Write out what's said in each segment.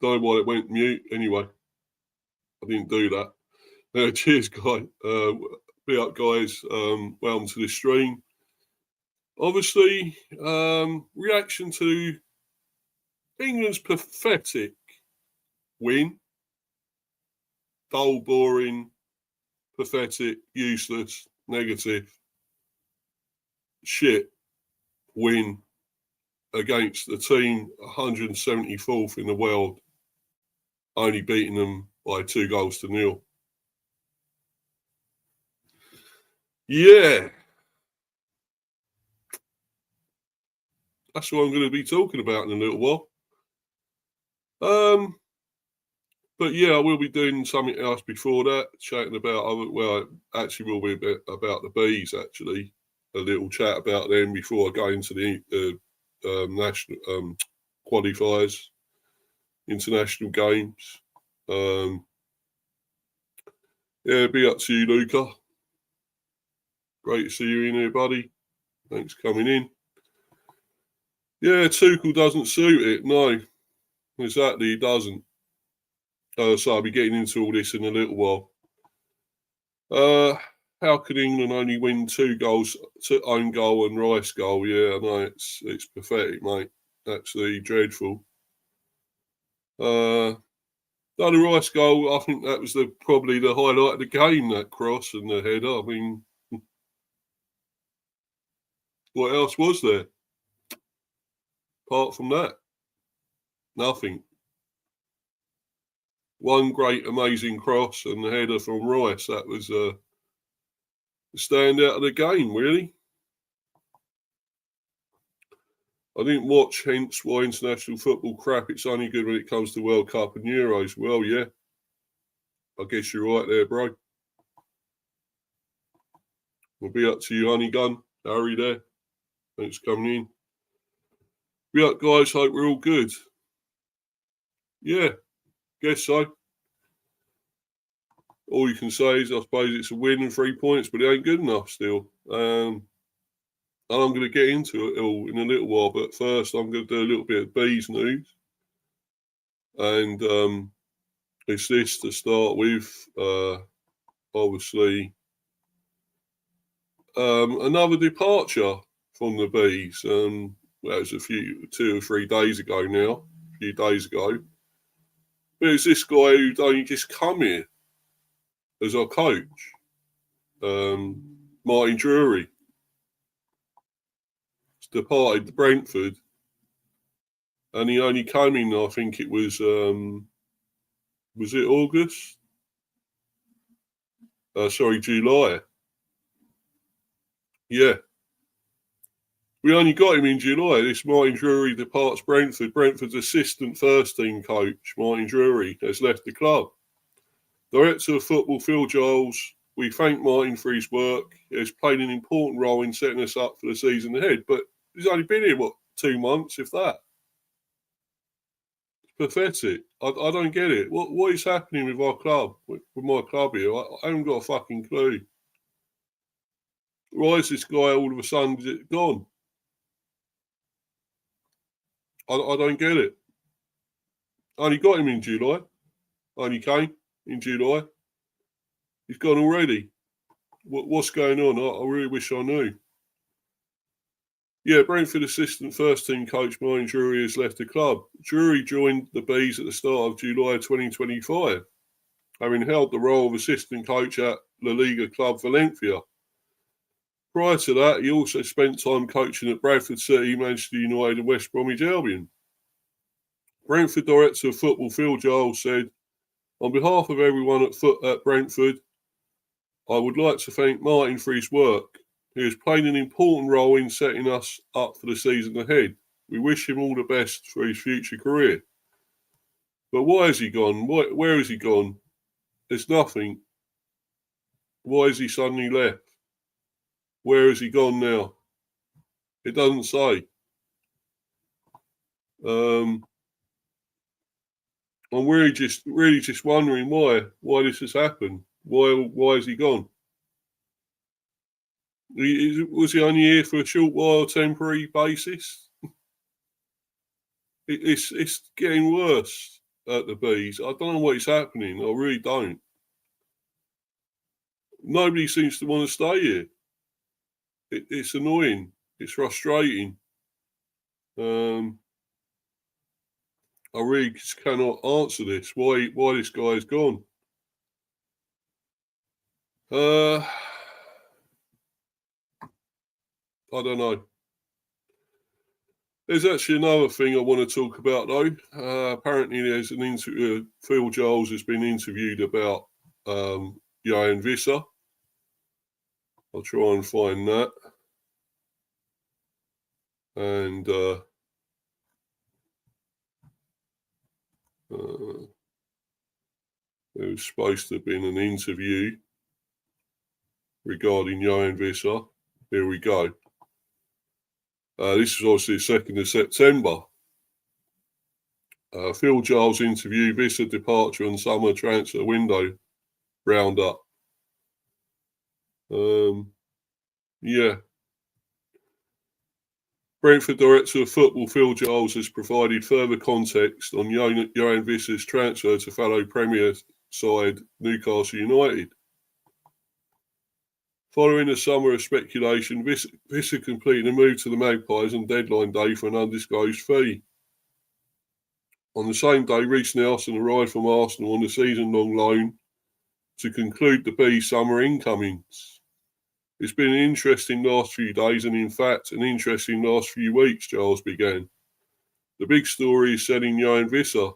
Don't know why it went mute. Anyway, I didn't do that. Cheers, guy. Be up, guys. Welcome to the stream. Obviously, reaction to England's pathetic win. Dull, boring, pathetic, useless, negative, shit win against the team 174th in the world, only beating them by 2-0. Yeah. That's what I'm going to be talking about in a little while. But yeah, I will be doing something else before that, chatting about, well, actually will be a bit about the bees, actually. A little chat about them before I go into the national qualifiers, international games. Yeah, be up to you, Luca. Great to see you in here, buddy. Thanks for coming in. Yeah, Tickle doesn't suit it. No, exactly, it doesn't. So I'll be getting into all this in a little while. How could England only win 2 goals, own goal and Rice goal? Yeah, I know, it's pathetic, mate. Absolutely dreadful. The Rice goal, I think that was probably the highlight of the game, that cross and the header. I mean, what else was there? Apart from that, nothing. One great, amazing cross and the header from Rice. That was the standout of the game, really. I didn't watch, hence why international football crap. It's only good when it comes to World Cup and Euros. Well, yeah. I guess you're right there, bro. We'll be up to you, Honey Gun. Harry there. Thanks for coming in. Be up, guys. Hope we're all good. Yeah, guess so. All you can say is, I suppose it's a win and 3 points, but it ain't good enough still. And I'm going to get into it all in a little while, but first I'm going to do a little bit of bees news. And it's this to start with. Obviously, another departure from the bees. That was 2 or 3 days ago now, a few days ago. But it's this guy who'd only just come here as our coach, Martin Drury. He's departed to Brentford, and he only came in, I think it was it August? July. Yeah. We only got him in July. This Martin Drury departs Brentford. Brentford's assistant first team coach, Martin Drury, has left the club. Director of football, Phil Giles, we thank Martin for his work. He has played an important role in setting us up for the season ahead. But he's only been here, 2 months, if that? It's pathetic. I don't get it. What is happening with our club, with my club here? I haven't got a fucking clue. Why is this guy all of a sudden gone? I don't get it. I only got him in July. Only came in July. He's gone already. What's going on? I really wish I knew. Yeah, Brentford assistant first team coach Martin Drury has left the club. Drury joined the Bees at the start of July 2025, having held the role of assistant coach at La Liga club Valencia. Prior to that, he also spent time coaching at Bradford City, Manchester United and West Bromwich Albion. Brentford director of football Phil Giles said, on behalf of everyone at Brentford, I would like to thank Martin for his work. He has played an important role in setting us up for the season ahead. We wish him all the best for his future career. But why has he gone? Where has he gone? There's nothing. Why has he suddenly left? Where has he gone now? It doesn't say. I'm really just wondering why this has happened. Why has he gone? Was he only here for a short while, temporary basis? It's getting worse. at the Bees. I don't know what is happening. I really don't. Nobody seems to want to stay here. It's annoying. It's frustrating. I really just cannot answer this. Why this guy is gone? I don't know. There's actually another thing I want to talk about, though. Apparently, there's an interview. Phil Giles has been interviewed about Johan Visser. I'll try and find that. And there was supposed to have been an interview regarding Johan Visser. Here we go. This was obviously the 2nd of September. Phil Giles interview, Visser departure and summer transfer window roundup. Yeah. Brentford Director of Football Phil Giles has provided further context on Johan Visser's transfer to fellow Premier side Newcastle United. Following a summer of speculation, Visser completed a move to the Magpies on deadline day for an undisclosed fee. On the same day, Reece Nelson arrived from Arsenal on a season-long loan to conclude the Bees' summer incomings. It's been an interesting last few days and, in fact, an interesting last few weeks, Giles began. The big story is selling Johan Visser.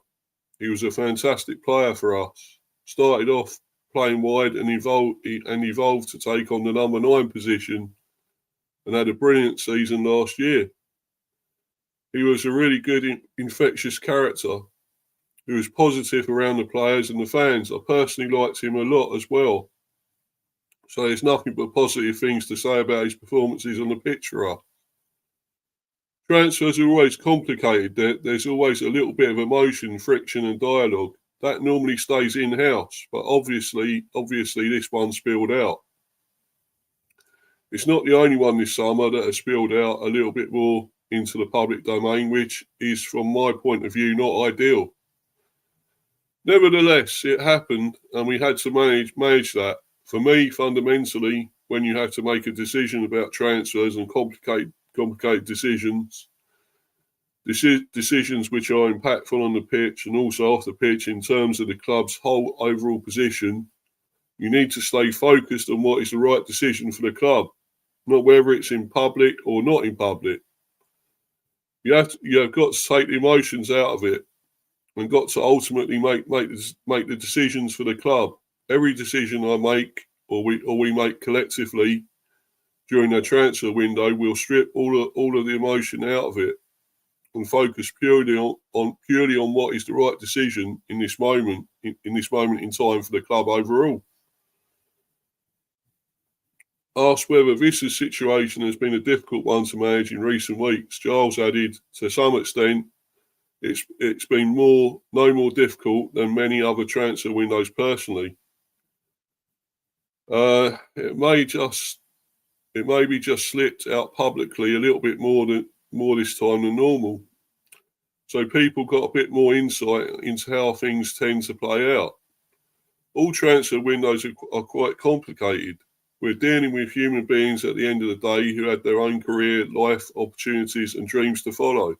He was a fantastic player for us. Started off playing wide and evolved to take on the number 9 position and had a brilliant season last year. He was a really good, infectious character who was positive around the players and the fans. I personally liked him a lot as well. So there's nothing but positive things to say about his performances on the pitch for us. Transfers are always complicated. There's always a little bit of emotion, friction and dialogue. That normally stays in-house, but obviously this one spilled out. It's not the only one this summer that has spilled out a little bit more into the public domain, which is, from my point of view, not ideal. Nevertheless, it happened and we had to manage that. For me, fundamentally, when you have to make a decision about transfers and complicated decisions which are impactful on the pitch and also off the pitch in terms of the club's whole overall position, you need to stay focused on what is the right decision for the club, not whether it's in public or not in public. You have got to take the emotions out of it and got to ultimately make the decisions for the club. Every decision I make or we make collectively during the transfer window will strip all of the emotion out of it and focus purely on what is the right decision in this moment in time for the club overall. Asked whether Visser's situation has been a difficult one to manage in recent weeks, Giles added, to some extent, it's been no more difficult than many other transfer windows personally. It may be just slipped out publicly a little bit more this time than normal. So people got a bit more insight into how things tend to play out. All transfer windows are quite complicated. We're dealing with human beings at the end of the day who had their own career, life, opportunities and dreams to follow.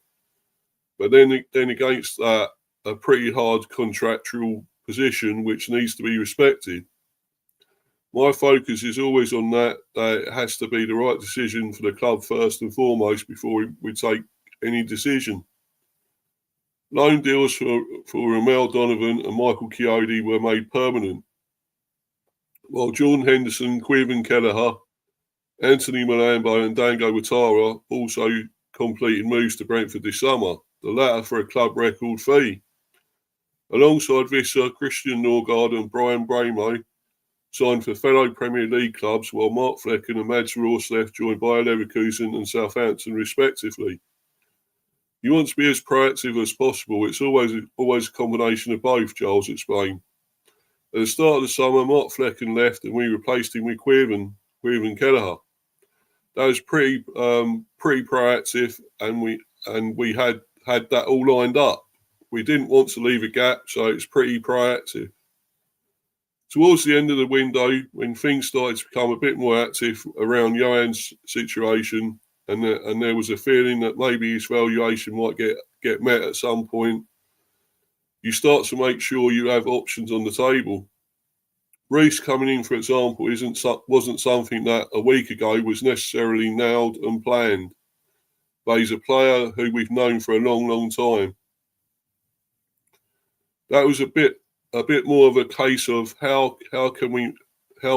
But then against that, a pretty hard contractual position which needs to be respected. My focus is always on that it has to be the right decision for the club first and foremost before we take any decision. Loan deals for Ramel Donovan and Michael Chiodi were made permanent, while Jordan Henderson, Quiven Kelleher, Anthony Malambo and Dango Watara also completed moves to Brentford this summer, the latter for a club record fee. Alongside Visser, Christian Norgard and Brian Bramo signed for fellow Premier League clubs, while Mark Flecken and Mads Rorsleff joined Bayer Leverkusen and Southampton respectively. You want to be as proactive as possible. It's always a combination of both, Giles explained. At the start of the summer, Mark Flecken left and we replaced him with Quiven Kelleher. That was pretty proactive and we had that all lined up. we didn't want to leave a gap, so it's pretty proactive. Towards the end of the window, when things started to become a bit more active around Johan's situation, and there was a feeling that maybe his valuation might get met at some point, you start to make sure you have options on the table. Reece coming in, for example, wasn't something that a week ago was necessarily nailed and planned. But he's a player who we've known for a long, long time. That was a bit more of a case of how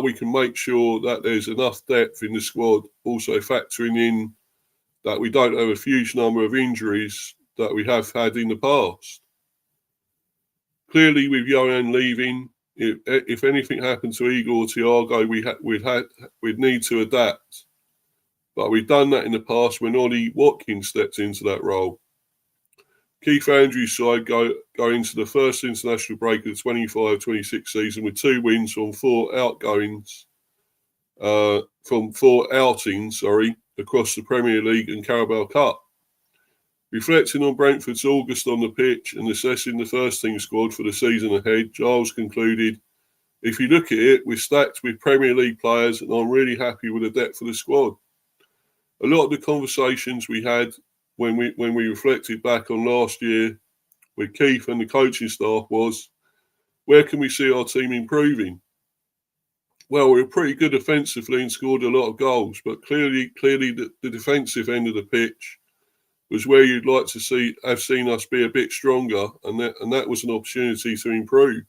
we can make sure that there's enough depth in the squad, also factoring in that we don't have a huge number of injuries that we have had in the past. Clearly, with Johan leaving, if anything happened to Igor Thiago, we'd need to adapt. But we've done that in the past when Ollie Watkins stepped into that role. Keith Andrews' side go into the first international break of the 25-26 season with 2 wins from 4 outings, across the Premier League and Carabao Cup. Reflecting on Brentford's August on the pitch and assessing the first team squad for the season ahead, Giles concluded, "If you look at it, we're stacked with Premier League players and I'm really happy with the depth of the squad." A lot of the conversations we had when we reflected back on last year with Keith and the coaching staff was, where can we see our team improving? Well, we were pretty good offensively and scored a lot of goals, but clearly the defensive end of the pitch was where you'd like to have seen us be a bit stronger, and that was an opportunity to improve.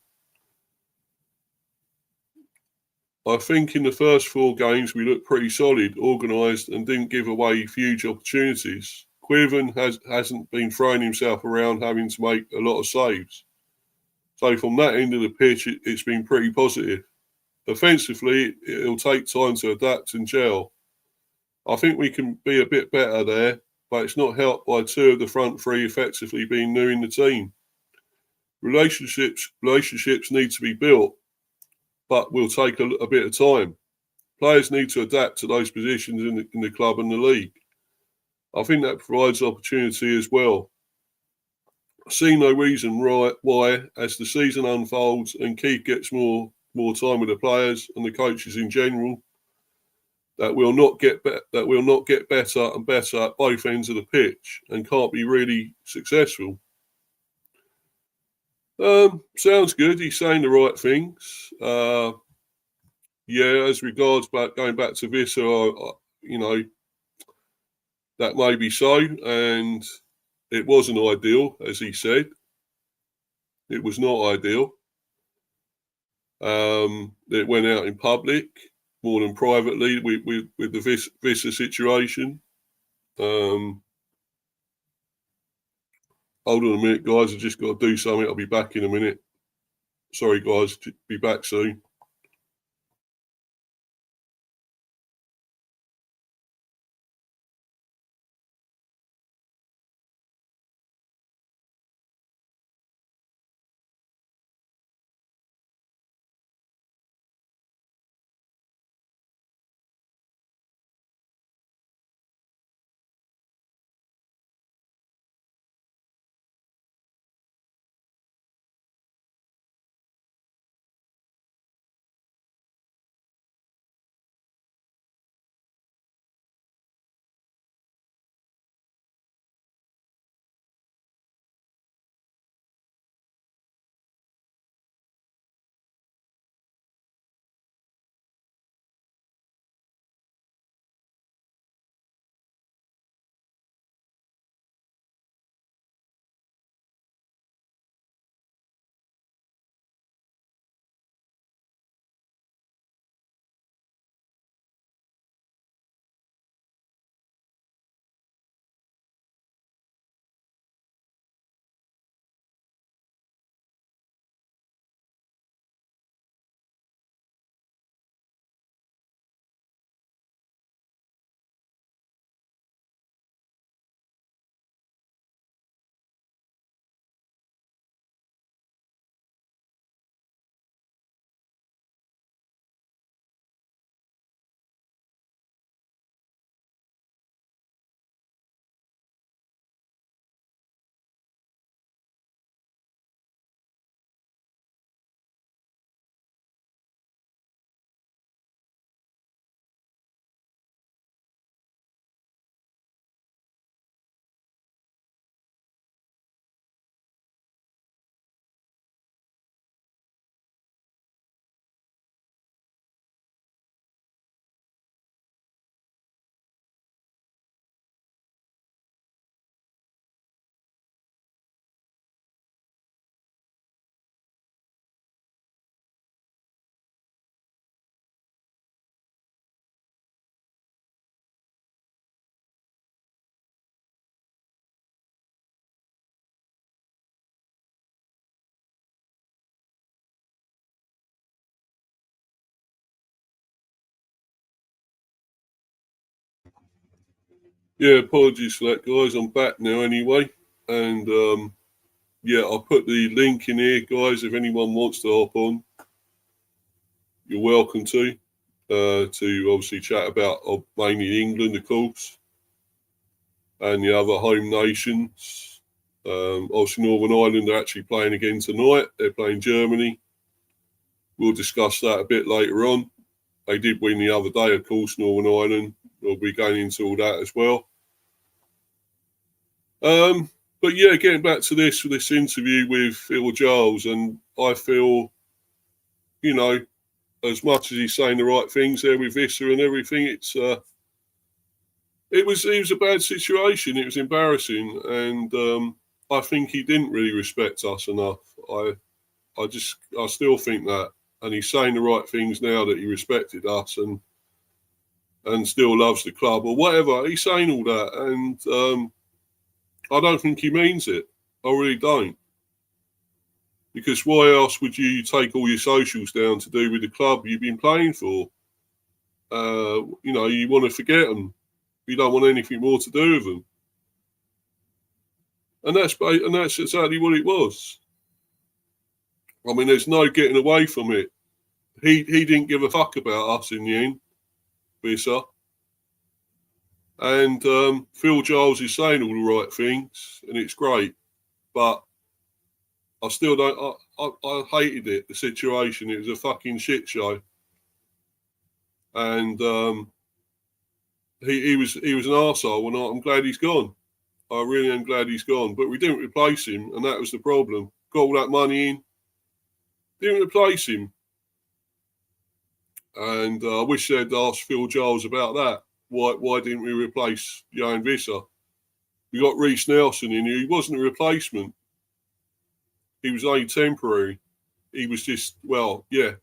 I think in the first 4 games we looked pretty solid, organised, and didn't give away huge opportunities. Quiven hasn't been throwing himself around having to make a lot of saves. So from that end of the pitch, it's been pretty positive. Offensively, it'll take time to adapt and gel. I think we can be a bit better there, but it's not helped by 2 of the front 3 effectively being new in the team. Relationships need to be built, but will take a bit of time. Players need to adapt to those positions in the club and the league. I think that provides opportunity as well. I see no reason why, as the season unfolds and Keith gets more time with the players and the coaches in general, that we'll not get better and better at both ends of the pitch and can't be really successful. Sounds good. He's saying the right things. As regards going back to Vissa, that may be so, and it wasn't ideal, as he said. It was not ideal. It went out in public more than privately with the Vissa situation. Hold on a minute, guys. I've just got to do something. I'll be back in a minute. Sorry, guys. Be back soon. Yeah, apologies for that, guys. I'm back now anyway. And yeah, I'll put the link in here, guys. If anyone wants to hop on, you're welcome to obviously chat about mainly England, of course, and the other home nations. Obviously, Northern Ireland are actually playing again tonight. They're playing Germany. We'll discuss that a bit later on. They did win the other day, of course, Northern Ireland. We'll be going into all that as well. But yeah, getting back to this interview with Phil Giles, and I feel, you know, as much as he's saying the right things there with Visser and everything, it was a bad situation. It was embarrassing, and I think he didn't really respect us enough. I still think that, and he's saying the right things now that he respected us and still loves the club or whatever. He's saying all that, and I don't think he means it. I really don't. Because why else would you take all your socials down to do with the club you've been playing for? You know, you want to forget them. You don't want anything more to do with them. And that's exactly what it was. I mean, there's no getting away from it. He didn't give a fuck about us in the end, Visser. And Phil Giles is saying all the right things, and it's great. But I still don't. I hated it. The situation. It was a fucking shit show. And he was an arsehole, and I'm glad he's gone. I really am glad he's gone. But we didn't replace him, and that was the problem. Got all that money in, didn't replace him. And I wish they'd asked Phil Giles about that. Why didn't we replace Johan Visser? We got Reece Nelson in here. He wasn't a replacement. He was only temporary. He was just, well, yeah.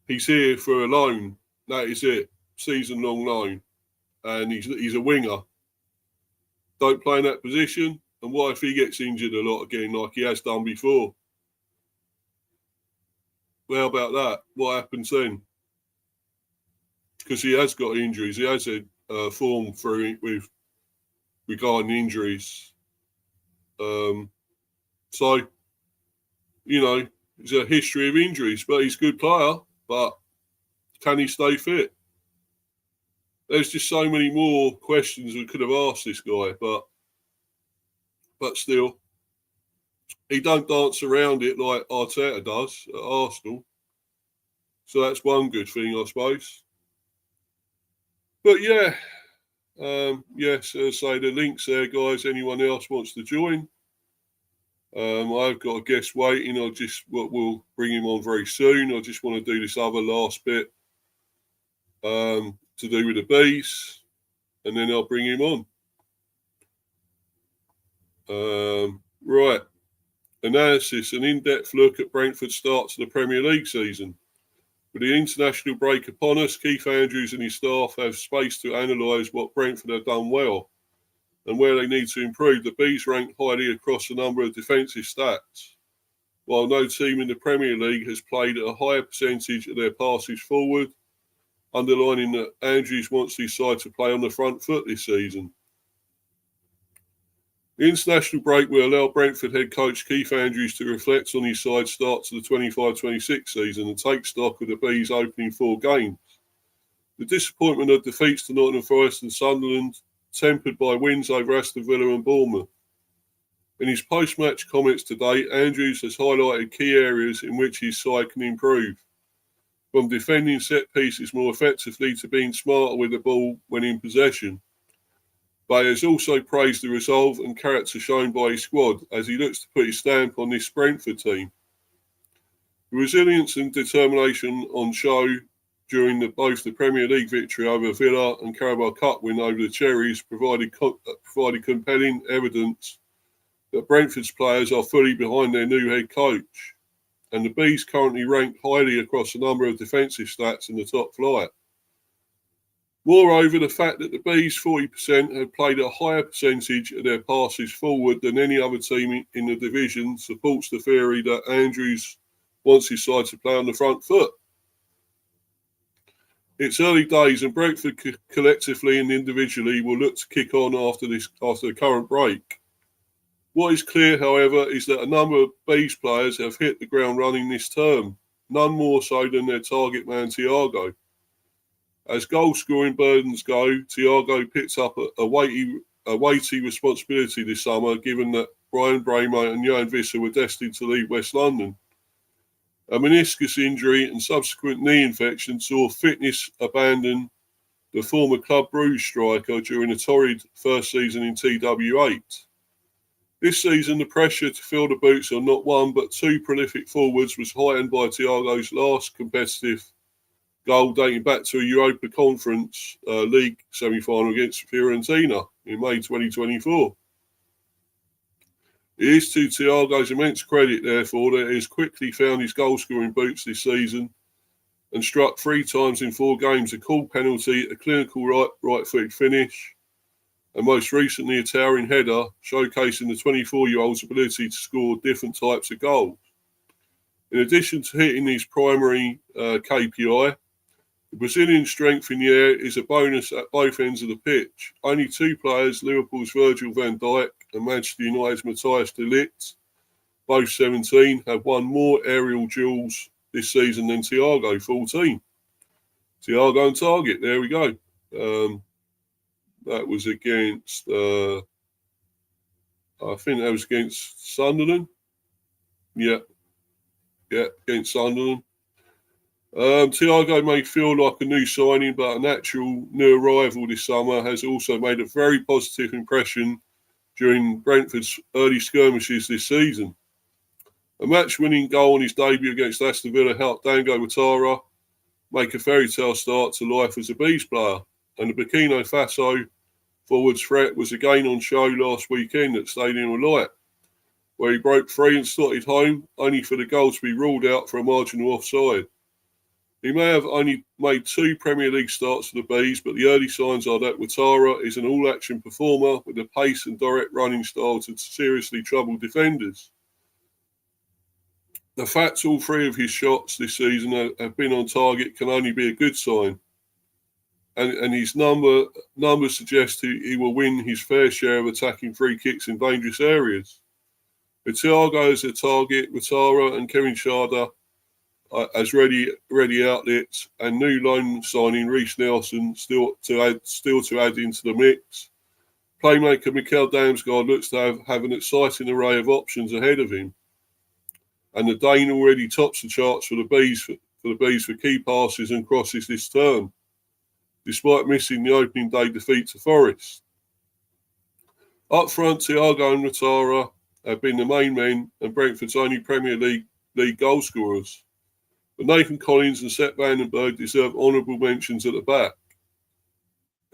He's here for a loan. That is it. Season-long loan. And he's a winger. Don't play in that position. And what if he gets injured a lot again like he has done before? Well, how about that? What happens then? Because he has got injuries. He has a form through with regarding injuries. So, you know, there's a history of injuries, but he's a good player. But can he stay fit? There's just so many more questions we could have asked this guy, but still, he don't dance around it like Arteta does at Arsenal. So that's one good thing, I suppose. But yeah, yes, as I say, the link's there, guys. Anyone else wants to join? I've got a guest waiting. We'll bring him on very soon. I just want to do this other last bit to do with the bees, and then I'll bring him on. Right. Analysis, an in-depth look at Brentford's start to the Premier League season. With the international break upon us, Keith Andrews and his staff have space to analyse what Brentford have done well and where they need to improve. The Bees rank highly across a number of defensive stats, while no team in the Premier League has played at a higher percentage of their passes forward, underlining that Andrews wants his side to play on the front foot this season. The international break will allow Brentford head coach Keith Andrews to reflect on his side's start to the 25-26 season and take stock of the Bees' opening 4 games. The disappointment of defeats to Nottingham Forest and Sunderland, tempered by wins over Aston Villa and Bournemouth. In his post-match comments today, Andrews has highlighted key areas in which his side can improve, from defending set pieces more effectively to being smarter with the ball when in possession. But he has also praised the resolve and character shown by his squad as he looks to put his stamp on this Brentford team. The resilience and determination on show during both the Premier League victory over Villa and Carabao Cup win over the Cherries provided compelling evidence that Brentford's players are fully behind their new head coach, and the Bees currently rank highly across a number of defensive stats in the top flight. Moreover, the fact that the Bees 40% have played a higher percentage of their passes forward than any other team in the division supports the theory that Andrews wants his side to play on the front foot. It's early days, and Brentford collectively and individually will look to kick on after the current break. What is clear, however, is that a number of Bees players have hit the ground running this term, none more so than their target man Thiago. As goal-scoring burdens go, Thiago picked up a weighty responsibility this summer, given that Brian Bramo and Johan Visser were destined to leave West London. A meniscus injury and subsequent knee infection saw fitness abandon the former Club Brugge striker during a torrid first season in TW8. This season, the pressure to fill the boots on not one but two prolific forwards was heightened by Thiago's last competitive goal dating back to a Europa Conference League semi-final against Fiorentina in May 2024. It is to Thiago's immense credit, therefore, that he has quickly found his goal-scoring boots this season and struck 3 times in 4 games, a called penalty, a clinical right-footed finish, and most recently a towering header, showcasing the 24-year-old's ability to score different types of goals. In addition to hitting his primary KPI, the Brazilian strength in the air is a bonus at both ends of the pitch. Only 2 players, Liverpool's Virgil van Dijk and Manchester United's Matthias de Ligt, both 17, have won more aerial duels this season than Thiago, 14. Thiago on target, there we go. That was against, I think that was against Sunderland. Yeah, against Sunderland. Thiago may feel like a new signing, but a natural new arrival this summer has also made a very positive impression during Brentford's early skirmishes this season. A match-winning goal on his debut against Aston Villa helped Dango Ouattara make a fairy tale start to life as a Bees player, and the Burkina Faso forward's threat was again on show last weekend at Stadium of Light, where he broke free and slotted home, only for the goal to be ruled out for a marginal offside. He may have only made 2 Premier League starts for the Bees, but the early signs are that Ouattara is an all-action performer with the pace and direct running style to seriously trouble defenders. The fact all 3 of his shots this season have been on target can only be a good sign, and his numbers suggest he will win his fair share of attacking free kicks in dangerous areas. With Thiago as a target, Ouattara and Kevin Schade as ready outlets, and new loan signing Reece Nelson still to add into the mix. Playmaker Mikel Damsgaard looks to have an exciting array of options ahead of him, and the Dane already tops the charts for the Bees for key passes and crosses this term, despite missing the opening day defeat to Forest. Up front, Thiago and Ouattara have been the main men and Brentford's only Premier League goal scorers. But Nathan Collins and Sepp Vandenberg deserve honourable mentions at the back.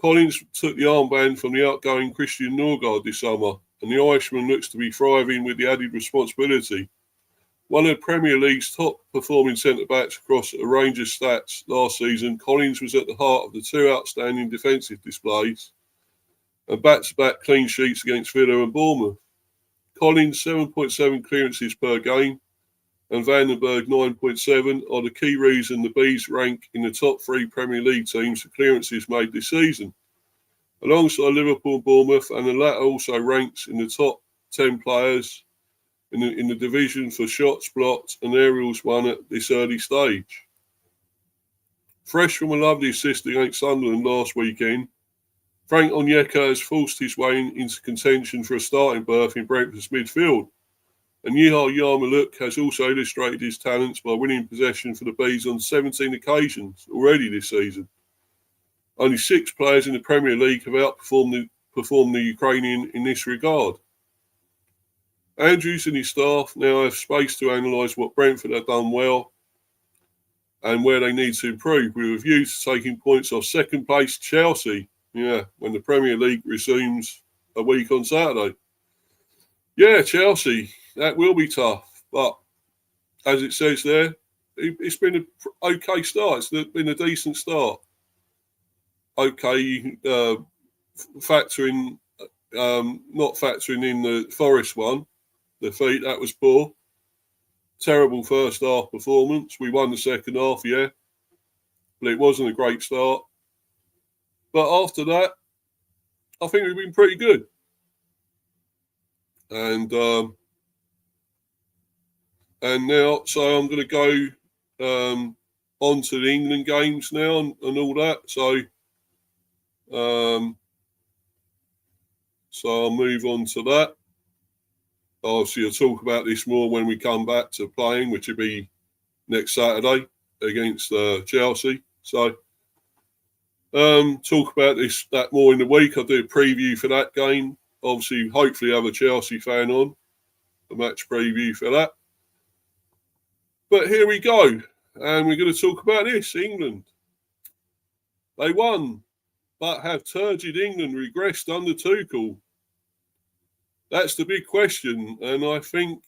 Collins took the armband from the outgoing Christian Norgard this summer, and the Irishman looks to be thriving with the added responsibility. One of the Premier League's top performing centre-backs across a range of stats last season, Collins was at the heart of the 2 outstanding defensive displays and back-to-back clean sheets against Villa and Bournemouth. Collins' 7.7 clearances per game and Vandenberg 9.7 are the key reason the Bees rank in the top 3 Premier League teams for clearances made this season. Alongside Liverpool and Bournemouth, and the latter also ranks in the top 10 players in the division for shots blocked and aerials won at this early stage. Fresh from a lovely assist against Sunderland last weekend, Frank Onyeka has forced his way into contention for a starting berth in Brentford's midfield. And Yihya Yarmouk has also illustrated his talents by winning possession for the Bees on 17 occasions already this season. Only 6 players in the Premier League have outperformed the Ukrainian in this regard. Andrews and his staff now have space to analyse what Brentford have done well and where they need to improve, with a view to taking points off second place Chelsea, when the Premier League resumes a week on Saturday. Yeah, Chelsea, that will be tough, but as it says there, it's been an okay start. It's been a decent start. Okay, not factoring in the Forest one, defeat, that was poor. Terrible first half performance. We won the second half, yeah. but it wasn't a great start. But after that, I think we've been pretty good. And now, so I'm going to go on to the England games now and all that. So I'll move on to that. Obviously, I'll talk about this more when we come back to playing, which will be next Saturday against Chelsea. So talk about that more in the week. I'll do a preview for that game. Obviously, hopefully have a Chelsea fan on, a match preview for that. But here we go. And we're going to talk about this, England. They won, but have turgid England regressed under Tuchel? That's the big question. And I think,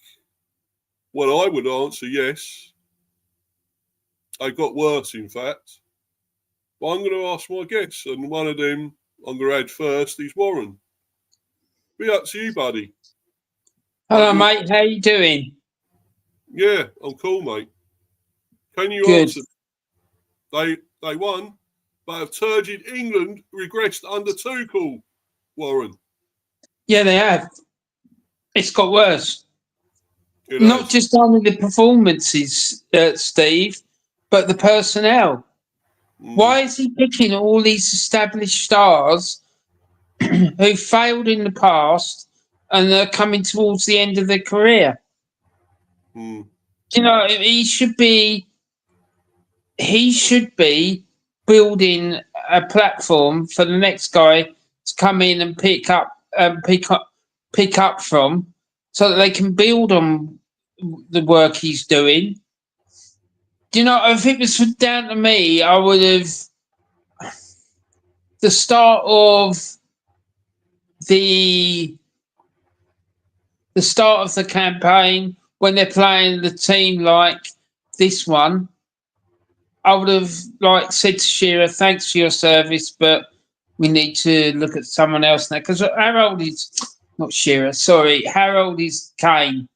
well, I would answer yes. They got worse, in fact. But I'm going to ask my guests, and one of them I'm going to add first is Warren. Be up to you, buddy. Hello, mate. How you doing? Yeah, I'm cool, mate. Can you Good. answer? They won, but have turgid England regressed under Tuchel, Warren? Yeah, they have. It's got worse. It Not has. just only the performances, Steve, but the personnel. Why is he picking all these established stars who failed in the past and are coming towards the end of their career? You know, he should be building a platform for the next guy to come in and pick up from, so that they can build on the work he's doing. Do you know, if it was down to me, I would have the start of the campaign when they're playing the team like this one. I would have said to Shearer, thanks for your service, but we need to look at someone else now. Because Harold is not Shearer, sorry, Harold is Kane.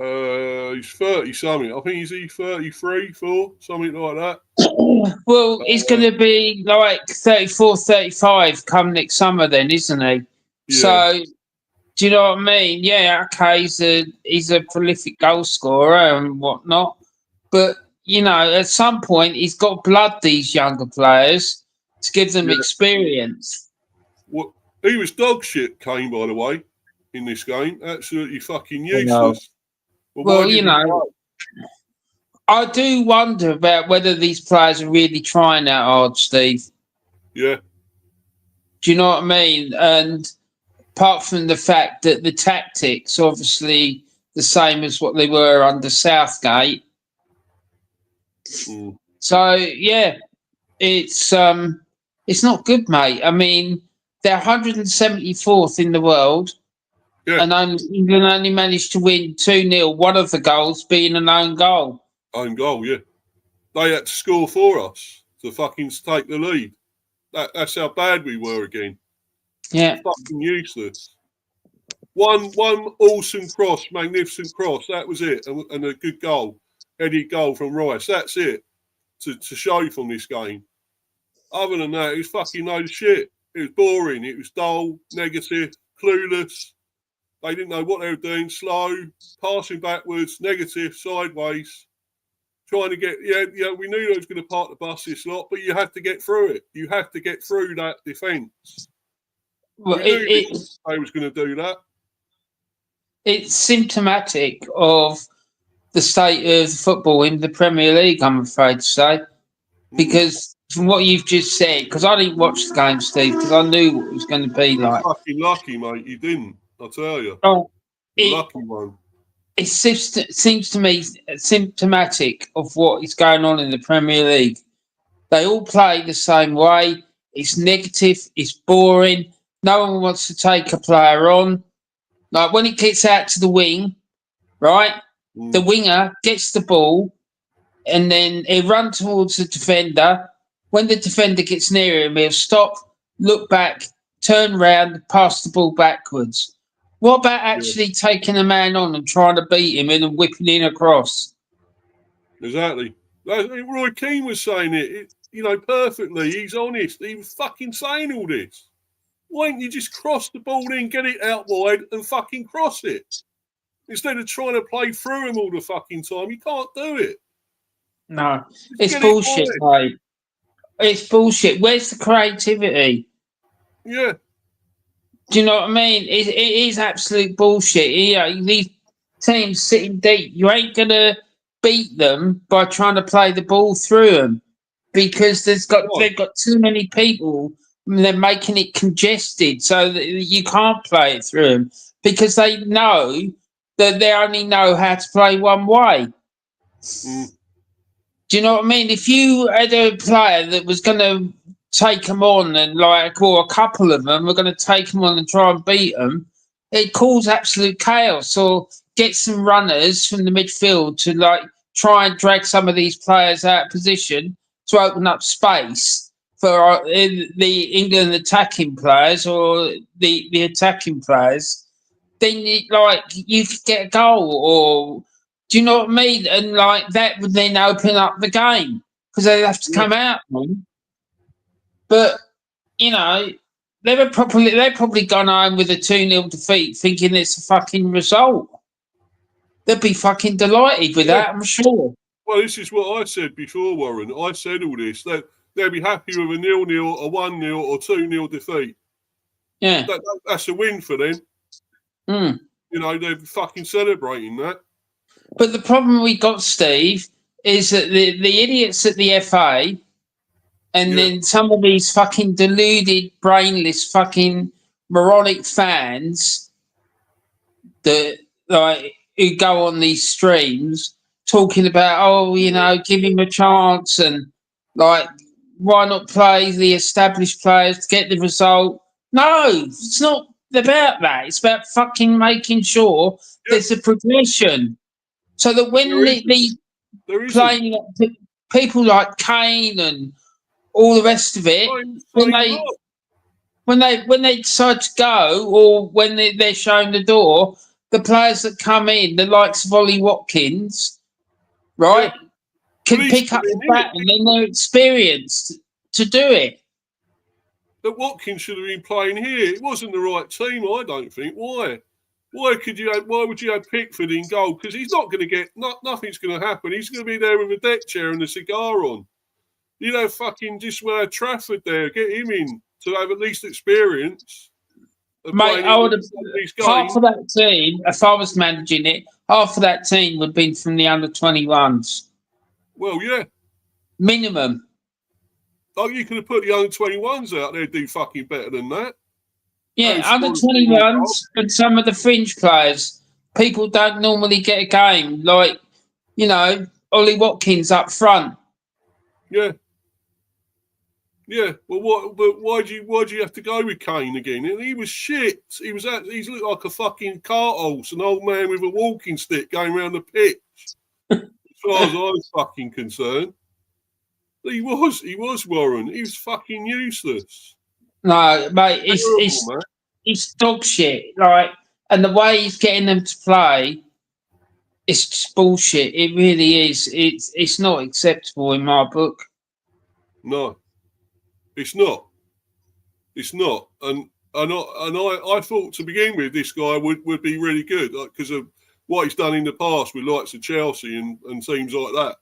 He's 30 something. I think he's 33, 4, something like that. Well, he's going to be 34, 35 come next summer then, isn't he? Yeah. So, do you know what I mean? Yeah, okay, he's a prolific goal scorer and whatnot. But, you know, at some point, he's got to blood these younger players to give them experience. What? He was dog shit, Kane, by the way, in this game. Absolutely fucking useless. Well, you know, I do wonder about whether these players are really trying that hard, Steve. Yeah. Do you know what I mean? And apart from the fact that the tactics obviously the same as what they were under Southgate. So yeah, it's not good, mate. I mean, they're 174th in the world, and England only managed to win 2-0. One of the goals being an own goal. Own goal, yeah. They had to score for us to fucking take the lead. That's how bad we were again. Yeah. Fucking useless. One awesome cross, magnificent cross. That was it. And a good goal. Headed goal from Rice. That's it to show from this game. Other than that, it was fucking load of shit. It was boring. It was dull, negative, clueless. They didn't know what they were doing. Slow, passing backwards, negative, sideways. Trying to get, we knew they was going to park the bus this lot, but you have to get through it. You have to get through that defence. Well, we knew they was going to do that. It's symptomatic of the state of football in the Premier League, I'm afraid to say. Because from what you've just said, because I didn't watch the game, Steve, because I knew what it was going to be like. You're fucking lucky, mate. You didn't, I'll tell you. Oh, lucky one. It seems to me symptomatic of what is going on in the Premier League. They all play the same way. It's negative. It's boring. No one wants to take a player on. Like when it gets out to the wing, right? The winger gets the ball and then he'll run towards the defender. When the defender gets near him, he'll stop, look back, turn round, pass the ball backwards. What about actually taking a man on and trying to beat him and whipping in across? Exactly. Roy Keane was saying it. perfectly. He's honest. He was fucking saying all this. Why don't you just cross the ball in, get it out wide, and fucking cross it? Instead of trying to play through him all the fucking time, you can't do it. No, Just it's get bullshit, it wide. mate. It's bullshit. Where's the creativity? Yeah. Do you know what I mean? It is absolute bullshit. These teams sitting deep, you ain't gonna beat them by trying to play the ball through them because they've got too many people. And they're making it congested so that you can't play it through them because they know that they only know how to play one way. Mm. Do you know what I mean? If you had a player that was going to take them on and or a couple of them were going to take them on and try and beat them, it cause absolute chaos. Or get some runners from the midfield to try and drag some of these players out of position to open up space for the England attacking players or the attacking players. Then you could get a goal or. Do you know what I mean? And that would then open up the game because they'd have to come out. But they've probably gone home with a 2-0 defeat, thinking it's a fucking result. They'd be fucking delighted with that, I'm sure. Well, this is what I said before, Warren. I said all this. They'd be happy with a 0-0, a 1-0, or 2-0 defeat. Yeah, that's a win for them. Mm. They're fucking celebrating that. But the problem we got, Steve, is that the idiots at the FA and then some of these fucking deluded, brainless, fucking moronic fans that who go on these streams talking about, give him a chance and why not play the established players to get the result? No, it's not about that. It's about fucking making sure there's a progression. So that when playing people like Kane and all the rest of it, when they decide to go or when they're shown the door, the players that come in, the likes of Ollie Watkins, right, can pick up the baton and they're experienced to do it. But Watkins should have been playing here. It wasn't the right team, I don't think. Why? Why would you have Pickford in goal? Because he's not going to get nothing's going to happen. He's going to be there with a deck chair and a cigar on. Fucking just wear Trafford there. Get him in to have at least experience. Mate, I would have half of that team. If I was managing it, half of that team would have been from the under-21s. Well, yeah, minimum. Oh, you could have put the under-21s out there. Do fucking better than that. Yeah, under-21s and some of the fringe players. People don't normally get a game. Ollie Watkins up front. Yeah. Yeah. Well, why do you have to go with Kane again? And he was shit. He's looked like a fucking cart horse, an old man with a walking stick going around the pitch. As far as I was fucking concerned. He was Warren. He was fucking useless. No, mate, it's dog shit. And the way he's getting them to play, it's just bullshit. It really is. It's not acceptable in my book. No, it's not. It's not. And I thought to begin with, this guy would be really good because of what he's done in the past with likes of Chelsea and teams like that.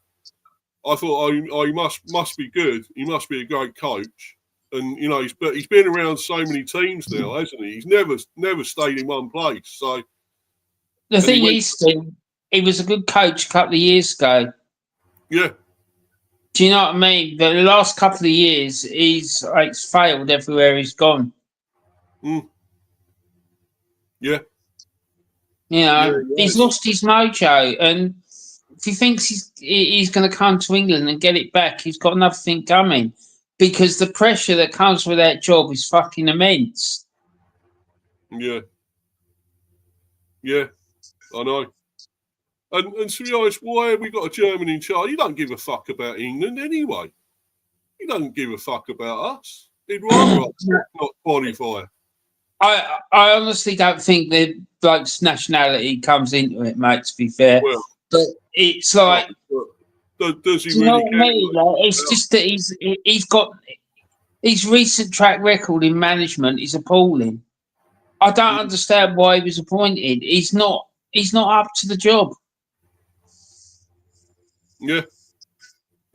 I thought, he must be good. He must be a great coach. And he's been around so many teams now, hasn't he? He's never stayed in one place. So the thing is, he was a good coach a couple of years ago. Yeah. Do you know what I mean? The last couple of years, he's failed everywhere he's gone. Mm. Yeah. He's lost his mojo, and if he thinks he's going to come to England and get it back, he's got nothing coming because the pressure that comes with that job is fucking immense. Yeah. Yeah, I know. And to be honest, why have we got a German in charge? He don't give a fuck about England anyway. He doesn't give a fuck about us. He'd rather us not qualify. I honestly don't think the bloke's nationality comes into it, mate, to be fair. Well, but it's like Does he Do you know really what I care? mean? Like, it's just that he's got his recent track record in management is appalling. I don't understand why he was appointed. He's not up to the job. Yeah,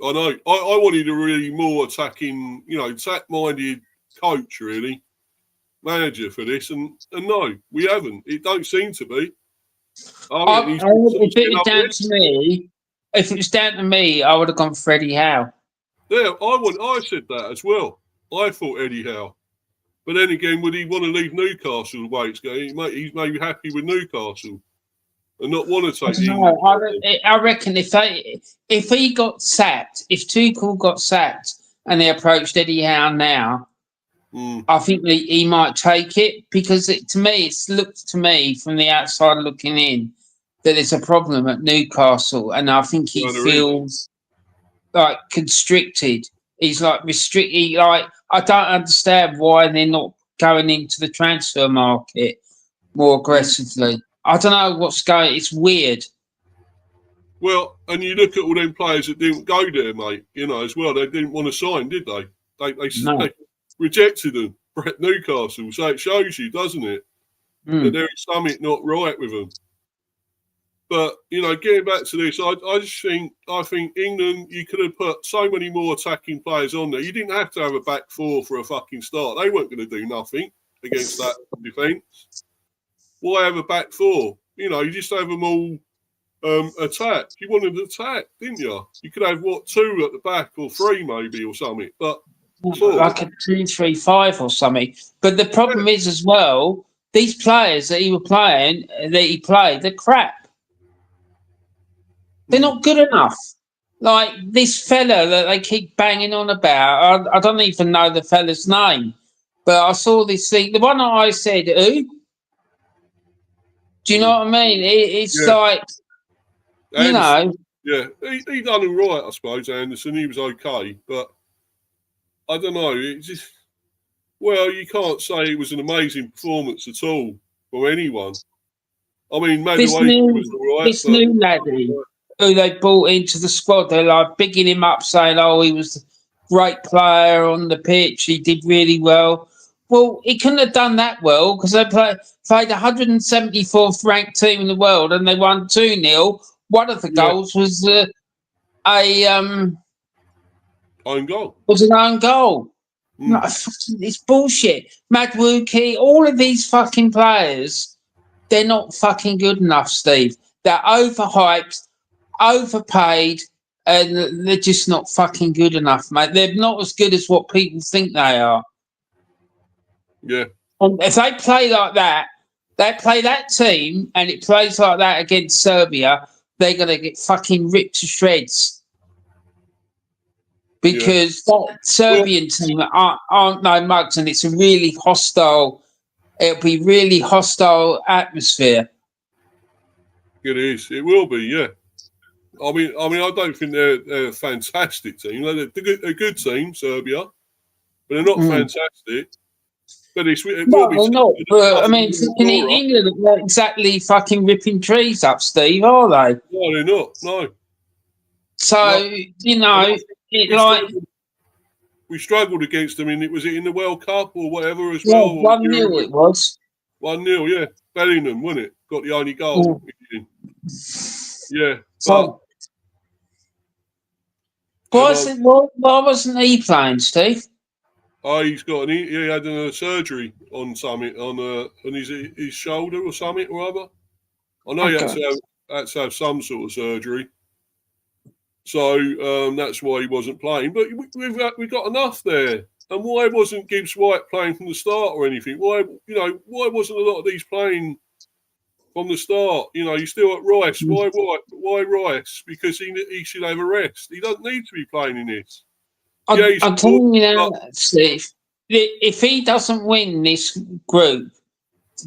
I know. I wanted a really more attacking, attack-minded coach, really, manager for this, and no, we haven't. It don't seem to be. If it was down to me, I would have gone for Eddie Howe. Yeah, I said that as well. I thought Eddie Howe. But then again, would he want to leave Newcastle the way it's going? He's maybe happy with Newcastle and not want to take the England. I reckon if he got sacked, if Tuchel got sacked and they approached Eddie Howe now, I think he might take it because it's looked to me from the outside looking in that there's a problem at Newcastle, and I think he feels like constricted. He's like restricted. Like, I don't understand why they're not going into the transfer market more aggressively. I don't know what's going. It's weird. Well, and you look at all them players that didn't go there, mate. As well, they didn't want to sign, did they? They rejected them at Newcastle. So it shows you, doesn't it, that there is something not right with them. But getting back to this, I think England, you could have put so many more attacking players on there. You didn't have to have a back four for a fucking start. They weren't going to do nothing against that defence. Why have a back four? You just have them all attack. You wanted to attack, didn't you? You could have 2 at the back or 3 maybe or something. But 4. Like a 2-3-5 or something. But the problem is as well, these players that he played, they're crap. They're not good enough. Like this fella that they keep banging on about. I don't even know the fella's name, but I saw this thing. The one that I said, who? Do you know what I mean? It's like, Anderson, Yeah, he done all right, I suppose, Anderson. He was okay, but I don't know. You can't say it was an amazing performance at all from anyone. I mean, Madueke was all right. This new laddie who they brought into the squad, they're like bigging him up, saying, he was a great player on the pitch. He did really well. Well, he couldn't have done that well because they played the 174th ranked team in the world and they won 2-0. One of the goals was own goal. Was an own goal. It's bullshit. Madueke, all of these fucking players, they're not fucking good enough, Steve. They're overhyped, overpaid, and they're just not fucking good enough, mate. They're not as good as what people think they are. Yeah. And if they play like that, they play that team, and it plays like that against Serbia, they're going to get fucking ripped to shreds. Because that Serbian team aren't no mugs, and it's a really hostile. It'll be really hostile atmosphere. It is. It will be. Yeah. I mean, I don't think they're a fantastic team. They're a good team, Serbia, but they're not fantastic. But it will be. Not. But I mean, England are not exactly fucking ripping trees up, Steve, are they? No, they're not. No. So we struggled against them was it in the World Cup or whatever as well? 1-0 it was. 1-0, yeah. Bellingham, wasn't it? Got the only goal. Yeah. So, why wasn't he playing, Steve? He had a surgery on something on his shoulder or something or other. I know he had to have some sort of surgery. So that's why he wasn't playing. But we've got enough there. And why wasn't Gibbs White playing from the start or anything? Why wasn't a lot of these playing from the start? You still at Rice. Why Rice? Because he should have a rest. He doesn't need to be playing in this. I'm telling you now, Steve, if he doesn't win this group,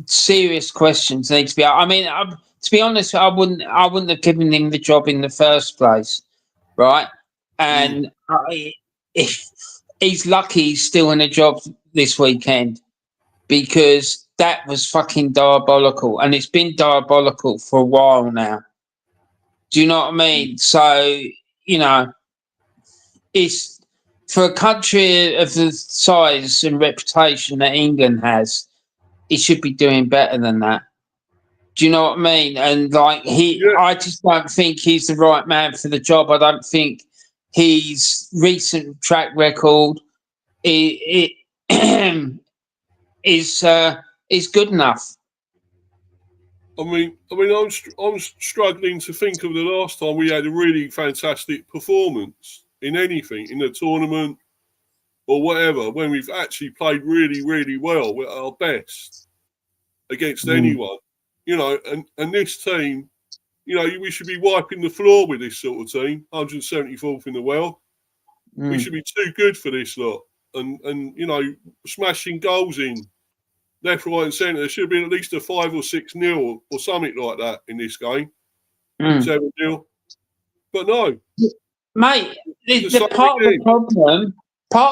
serious questions need to be out. I mean, to be honest, I wouldn't have given him the job in the first place, right? And he's lucky he's still in a job this weekend because that was fucking diabolical, and it's been diabolical for a while now. Do you know what I mean? So you know, it's for a country of the size and reputation that England has, he should be doing better than that. Do you know what I mean? And like Yeah. I just don't think he's the right man for the job. I don't think his recent track record it is good enough. I'm struggling to think of the last time we had a really fantastic performance in anything, in the tournament or whatever, when we've actually played really, really well, we're at our best against anyone. You know, and this team, you know, we should be wiping the floor with this sort of team, 174th in the world. We should be too good for this lot. And you know, smashing goals in left, right, and centre. There should have been at least a 5 or 6-0 or something like that in this game. 7-0. But no. Mate, the part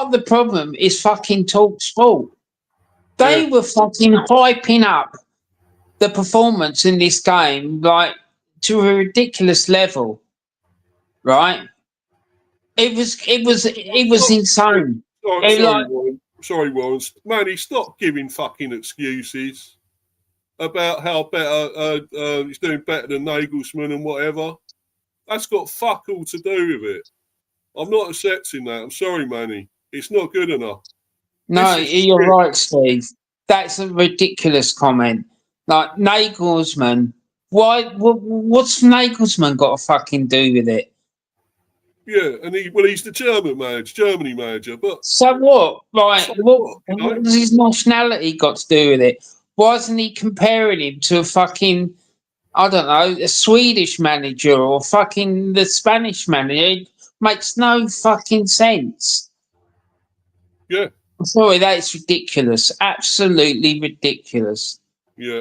of the problem is fucking Talk Sport. They were fucking hyping up the performance in this game like to a ridiculous level. Right? It was insane. Sorry, Warren. Manny, stop giving fucking excuses about how better he's doing better than Nagelsmann and whatever. That's got fuck all to do with it. I'm not accepting that. I'm sorry, Manny. It's not good enough. No, you're right, Steve. That's a ridiculous comment. Like Nagelsmann, what's Nagelsmann got to fucking do with it? Yeah, and he's the Germany manager. But so what? Like, what has his nationality got to do with it? Why isn't he comparing him to a fucking, I don't know, a Swedish manager or fucking the Spanish manager? It makes no fucking sense. Yeah. I'm sorry, that's ridiculous. Absolutely ridiculous. Yeah.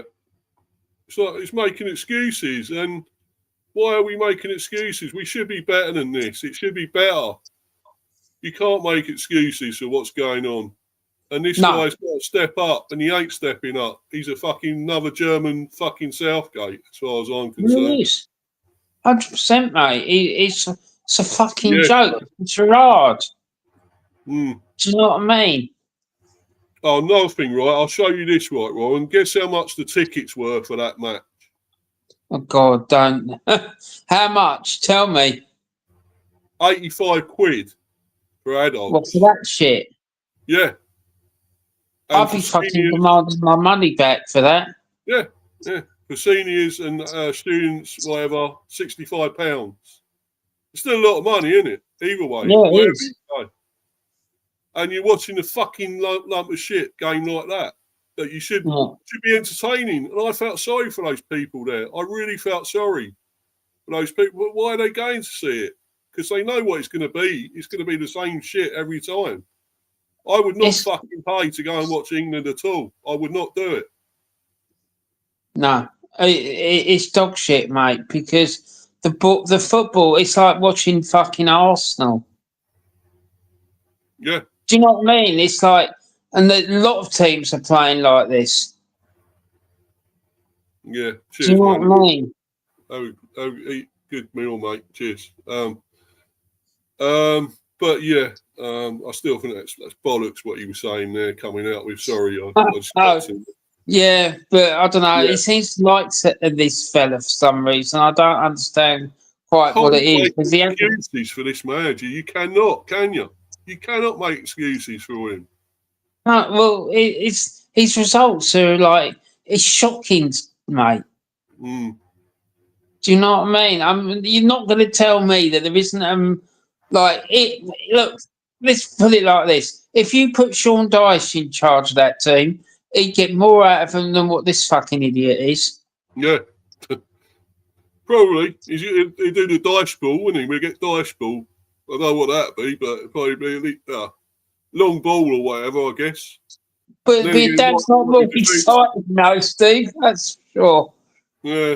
It's making excuses. And why are we making excuses? We should be better than this. It should be better. You can't make excuses for what's going on. And this guy's got to step up, and he ain't stepping up. He's a fucking another German fucking Southgate, as far as I'm concerned. It is. 100%, mate. It's a fucking joke. It's a charade. Do you know what I mean? Oh, another thing, right? I'll show you this, right, Warren. Guess how much the tickets were for that match? Oh, God, don't. How much? Tell me. 85 quid for adults. What, for that shit? Yeah. I'll be fucking demanding my money back for that. Yeah, yeah. For seniors and students, whatever, £65. It's still a lot of money, isn't it? Either way. Yeah, it is. And you're watching a fucking lump of shit game like that you should be entertaining. And I felt sorry for those people there. I really felt sorry for those people. But why are they going to see it? Because they know what it's going to be. It's going to be the same shit every time. I would not fucking pay to go and watch England at all. I would not do it. No, it's dog shit, mate. Because the football, it's like watching fucking Arsenal. Yeah. Do you know what I mean? It's like, and a lot of teams are playing like this. Yeah. Cheers, do you know what I mean? Eat good meal, mate. Cheers. But yeah, I still think that's bollocks what he was saying there, coming out with. Sorry, yeah, but I don't know. He seems to like this fella for some reason. I don't understand quite what it is. Excuses for this manager, you cannot, can you? You cannot make excuses for him. No, well, his results are like, it's shocking, mate. Do you know what I mean? You're not going to tell me that there isn't like it. Look, let's put it like this: if you put Sean Dyche in charge of that team, he'd get more out of him than what this fucking idiot is. Yeah, probably. He'd do the Dyche ball, wouldn't he? We'd get Dyche ball. I don't know what that'd be, but it'd probably be a long ball or whatever, I guess. But that's not what exciting, no, Steve. That's sure. Yeah.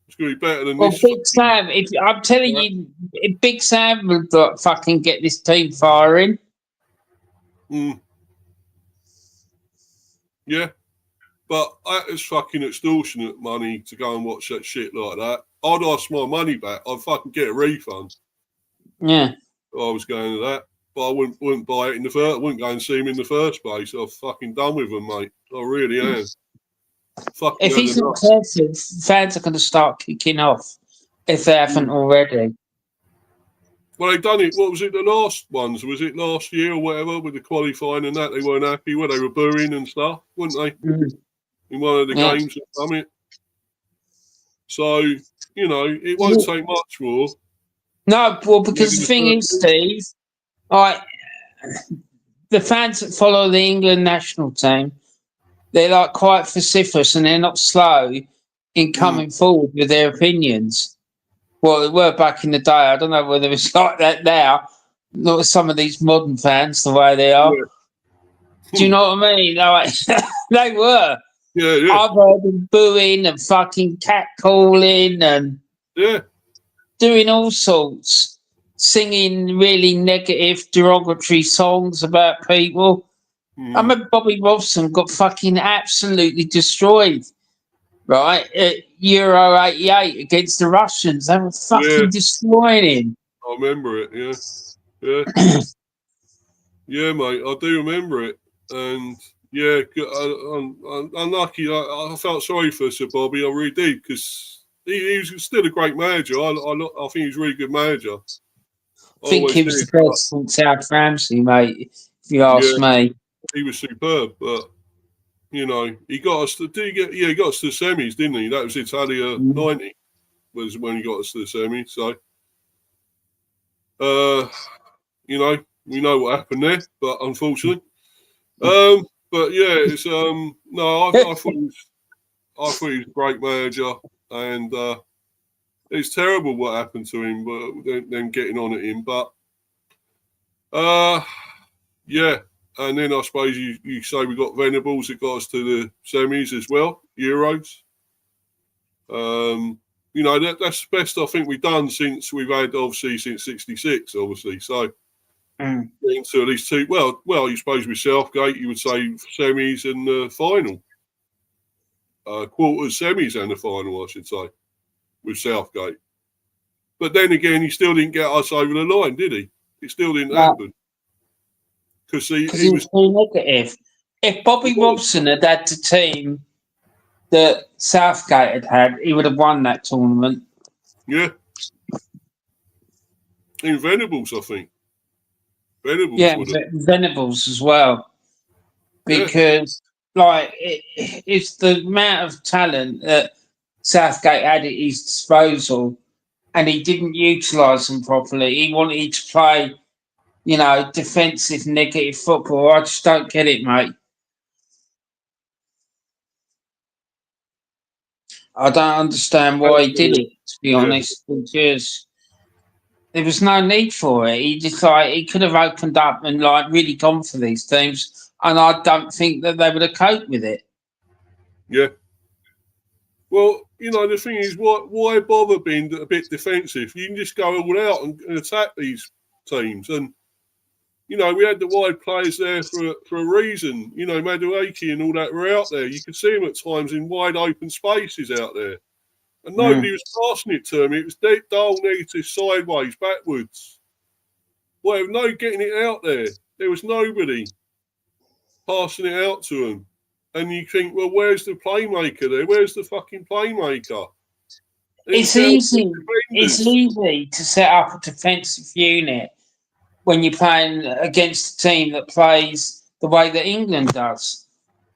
It's going to be better than well, this. Big Sam, I'm telling you, if Big Sam would fucking get this team firing. Yeah. But that is fucking extortionate money to go and watch that shit like that. I'd ask my money back. I'd fucking get a refund. Yeah. I was going to that. But I wouldn't buy it in the first. I wouldn't go and see him in the first place. I'm fucking done with them, mate. I really am. Fucking If had he's not enough. careful, fans are going to start kicking off if they haven't already. Well, they done it. What was it? The last ones? Was it last year or whatever with the qualifying and that? They weren't happy where they were booing and stuff, weren't they? In one of the games or something. So it won't take much more. No, well, because the thing is, Steve, the fans that follow the England national team, they're like quite vociferous and they're not slow in coming forward with their opinions. Well, they were back in the day. I don't know whether it's like that now. Not some of these modern fans, the way they are. Yeah. Do you know what I mean? Like, they were. Yeah. I've heard them booing and fucking catcalling and doing all sorts, singing really negative, derogatory songs about people. I remember Bobby Robson got fucking absolutely destroyed, right, at Euro 88 against the Russians. They were fucking destroying him. I remember it, yeah. Yeah, mate, I do remember it. And, yeah, I'm unlucky. I felt sorry for Sir Bobby, I really did, because he was still a great manager. I think he's a really good manager. I think he was the best since South Ramsey, mate, if you ask me. He was superb, but he got us to he got us to the semis, didn't he? That was Italia 90 was when he got us to the semis. So we know what happened there, but unfortunately. But yeah, it's no, I thought he was a great manager, and it's terrible what happened to him, but then getting on at him. But yeah. And then I suppose you say we got Venables that got us to the semis as well, Euros. That's the best I think we've done since we've had, obviously, since 66, obviously. So getting to at least two, well, you suppose with Southgate, you would say semis and the final. Quarters, semis and the final, I should say, with Southgate. But then again, he still didn't get us over the line, did he? It still didn't happen. Because he was too negative. If Bobby Robson had had the team that Southgate had, he would have won that tournament. Yeah. In Venables, I think. Venables as well. Because, it's the amount of talent that Southgate had at his disposal and he didn't utilise them properly. He wanted to play, defensive, negative football. I just don't get it, mate. I don't understand why he did it, to be honest, because there was no need for it. He just he could have opened up and really gone for these teams, and I don't think that they would have coped with it. Yeah. Well, the thing is, why bother being a bit defensive? You can just go all out and attack these teams. And, we had the wide players there for a reason. Madueke and all that were out there. You could see them at times in wide open spaces out there. And nobody was passing it to him. It was dull, negative, sideways, backwards. Well, no getting it out there. There was nobody passing it out to him. And you think, well, where's the playmaker there? Where's the fucking playmaker? It's easy. It's easy to set up a defensive unit when you're playing against a team that plays the way that England does.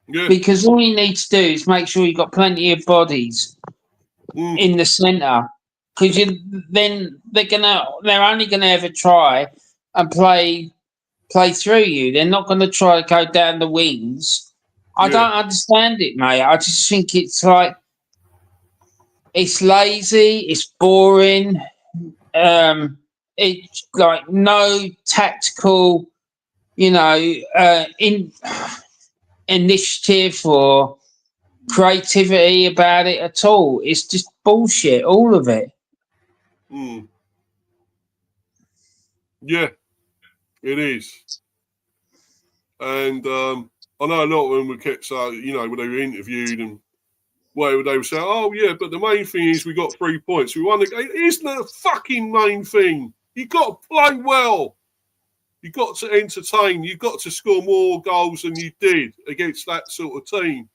Yeah. Because all you need to do is make sure you've got plenty of bodies in the centre. Because then they're only gonna ever try and play through you. They're not gonna try to go down the wings. I don't understand it, mate. I just think it's it's lazy, it's boring. It's no tactical, initiative or creativity about it at all. It's just bullshit, all of it. Yeah, it is. And I know a lot of them were kept saying, when they were interviewed and whatever, they were saying, oh, yeah, but the main thing is we got 3 points. We won the game. It isn't the fucking main thing. You've got to play well. You've got to entertain. You've got to score more goals than you did against that sort of team.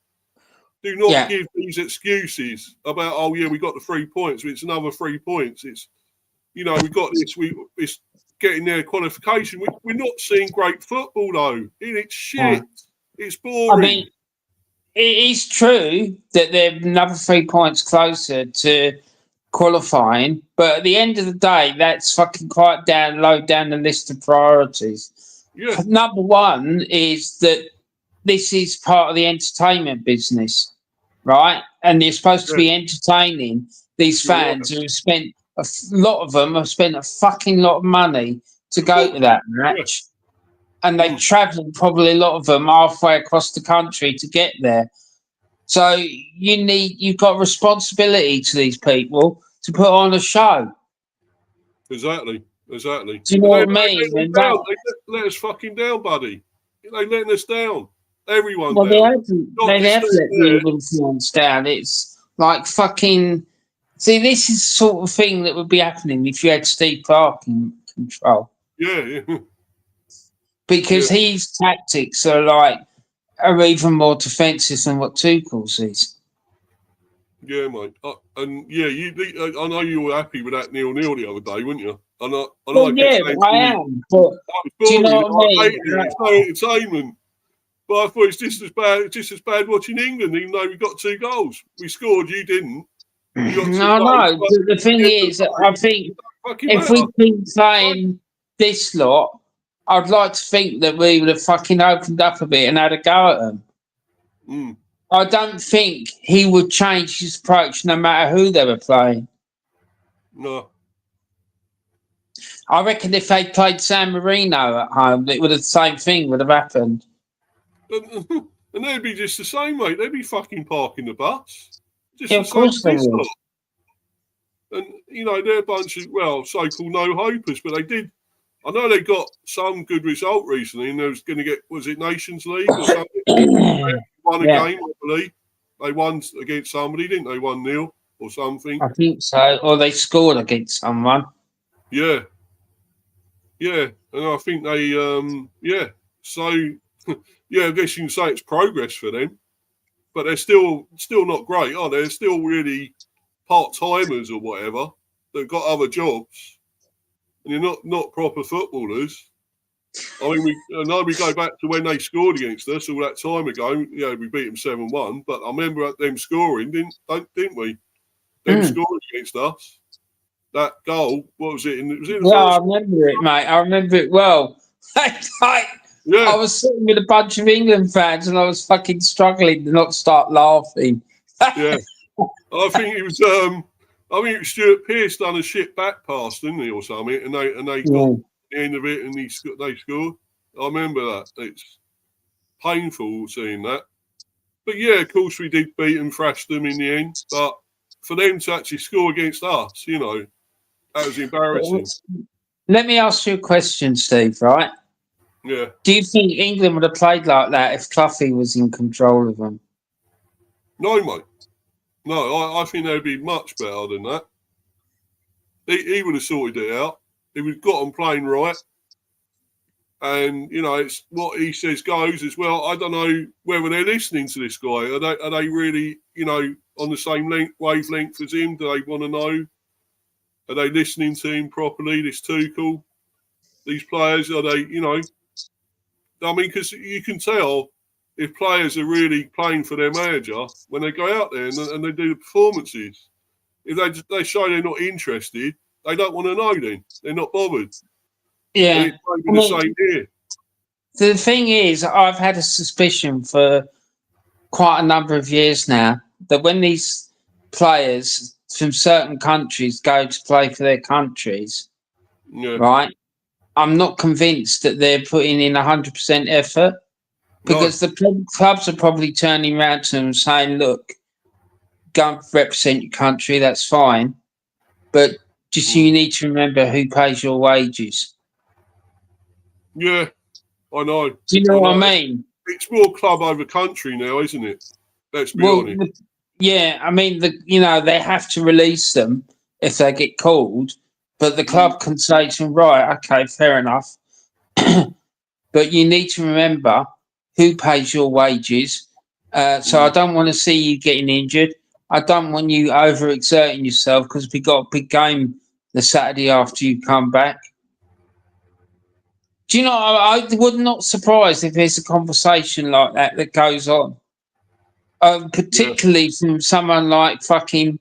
Do not give these excuses about, oh, yeah, we got the 3 points. It's another 3 points. It's, we got this. It's getting their qualification. We're not seeing great football, though. It's shit. It's boring. I mean, it is true that they're another 3 points closer to qualifying, but at the end of the day, that's fucking quite low down the list of priorities. Yeah. Number one is that this is part of the entertainment business, right? And you're supposed to be entertaining these fans who have spent a lot of them have spent a fucking lot of money to go to that match, and they've travelled probably a lot of them halfway across the country to get there. So you've got responsibility to these people to put on a show. Exactly. Do you know what I mean? They let us fucking down, buddy. They're letting us down. Everyone well, down. They have let the influence down. It's like fucking... See, this is the sort of thing that would be happening if you had Steve Clark in control. Yeah. Because his tactics are even more defensive than what Tuchel's is. Yeah, mate. And I know you were happy with that 0-0 the other day, weren't you? I am. But do you know what I mean? It's no entertainment. But I thought it's just as bad watching England, even though we got 2 goals. We scored, you didn't. No. The thing is, I think if we keep playing this lot, I'd like to think that we would have fucking opened up a bit and had a go at them. I don't think he would change his approach no matter who they were playing. No. I reckon if they played San Marino at home, the same thing would have happened. And they'd be just the same, mate. They'd be fucking parking the bus. Of course they would. And, they're a bunch of, so-called no-hopers, but they did. I know they got some good result recently, and they was going to get, was it Nations League or something? They won a game, I believe. They won against somebody, didn't they? 1-0 or something. I think so. Or they scored against someone. Yeah. Yeah. And I think they, So, I guess you can say it's progress for them. But they're still not great, are they? They're still really part-timers or whatever. They've got other jobs. And you're not proper footballers. I mean, we go back to when they scored against us all that time ago. We beat them 7-1. But I remember them scoring, didn't we? Them scoring against us. That goal, what was it? I remember it, mate. I remember it well. I was sitting with a bunch of England fans and I was fucking struggling to not start laughing. Yeah. I think it was Stuart Pearce done a shit back pass, didn't he, or something? And they got the end of it and they scored. I remember that. It's painful seeing that. But of course we did beat and thrash them in the end. But for them to actually score against us, that was embarrassing. Let me ask you a question, Steve, right? Yeah. Do you think England would have played like that if Cloughie was in control of them? No, mate. No, I think they'd be much better than that. He would have sorted it out. He would have got them playing right. And, it's what he says goes as well. I don't know whether they're listening to this guy. Are they really, on the same wavelength as him? Do they want to know? Are they listening to him properly, this Tuchel? These players, are they, because you can tell if players are really playing for their manager when they go out there and they do the performances. If they show they're not interested, they don't want to know then. They're not bothered. Yeah. The same here. The thing is, I've had a suspicion for quite a number of years now that when these players from certain countries go to play for their countries, right, I'm not convinced that they're putting in 100% effort. Because the clubs are probably turning around to them and saying, look, go and represent your country, that's fine. But just you need to remember who pays your wages. Yeah, I know. Do you know what I mean? It's more club over country now, isn't it? Let's be honest. They have to release them if they get called. But the club can say to him, right, okay, fair enough. But you need to remember who pays your wages. So I don't want to see you getting injured. I don't want you overexerting yourself because we got a big game the Saturday after you come back. Do you know, I would not surprise if there's a conversation like that goes on. Particularly from someone like fucking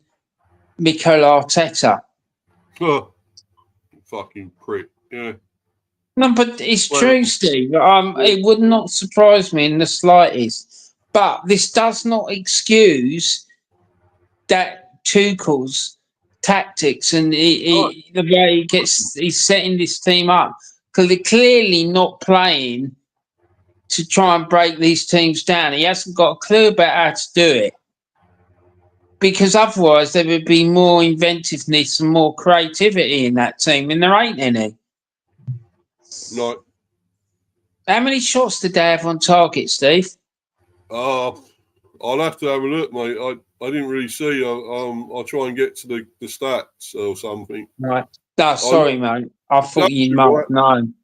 Mikel Arteta. Oh, fucking prick. Yeah. No, but it's Well, true, Steve. It would not surprise me in the slightest. But this does not excuse that Tuchel's tactics and the way he's setting this team up. Because they're clearly not playing to try and break these teams down. He hasn't got a clue about how to do it. Because otherwise there would be more inventiveness and more creativity in that team, and there ain't any. No. How many shots did they have on target, Steve? I'll have to have a look, mate. I didn't really see. I'll try and get to the stats or something. Right. No, sorry, mate. I thought That's you might have known.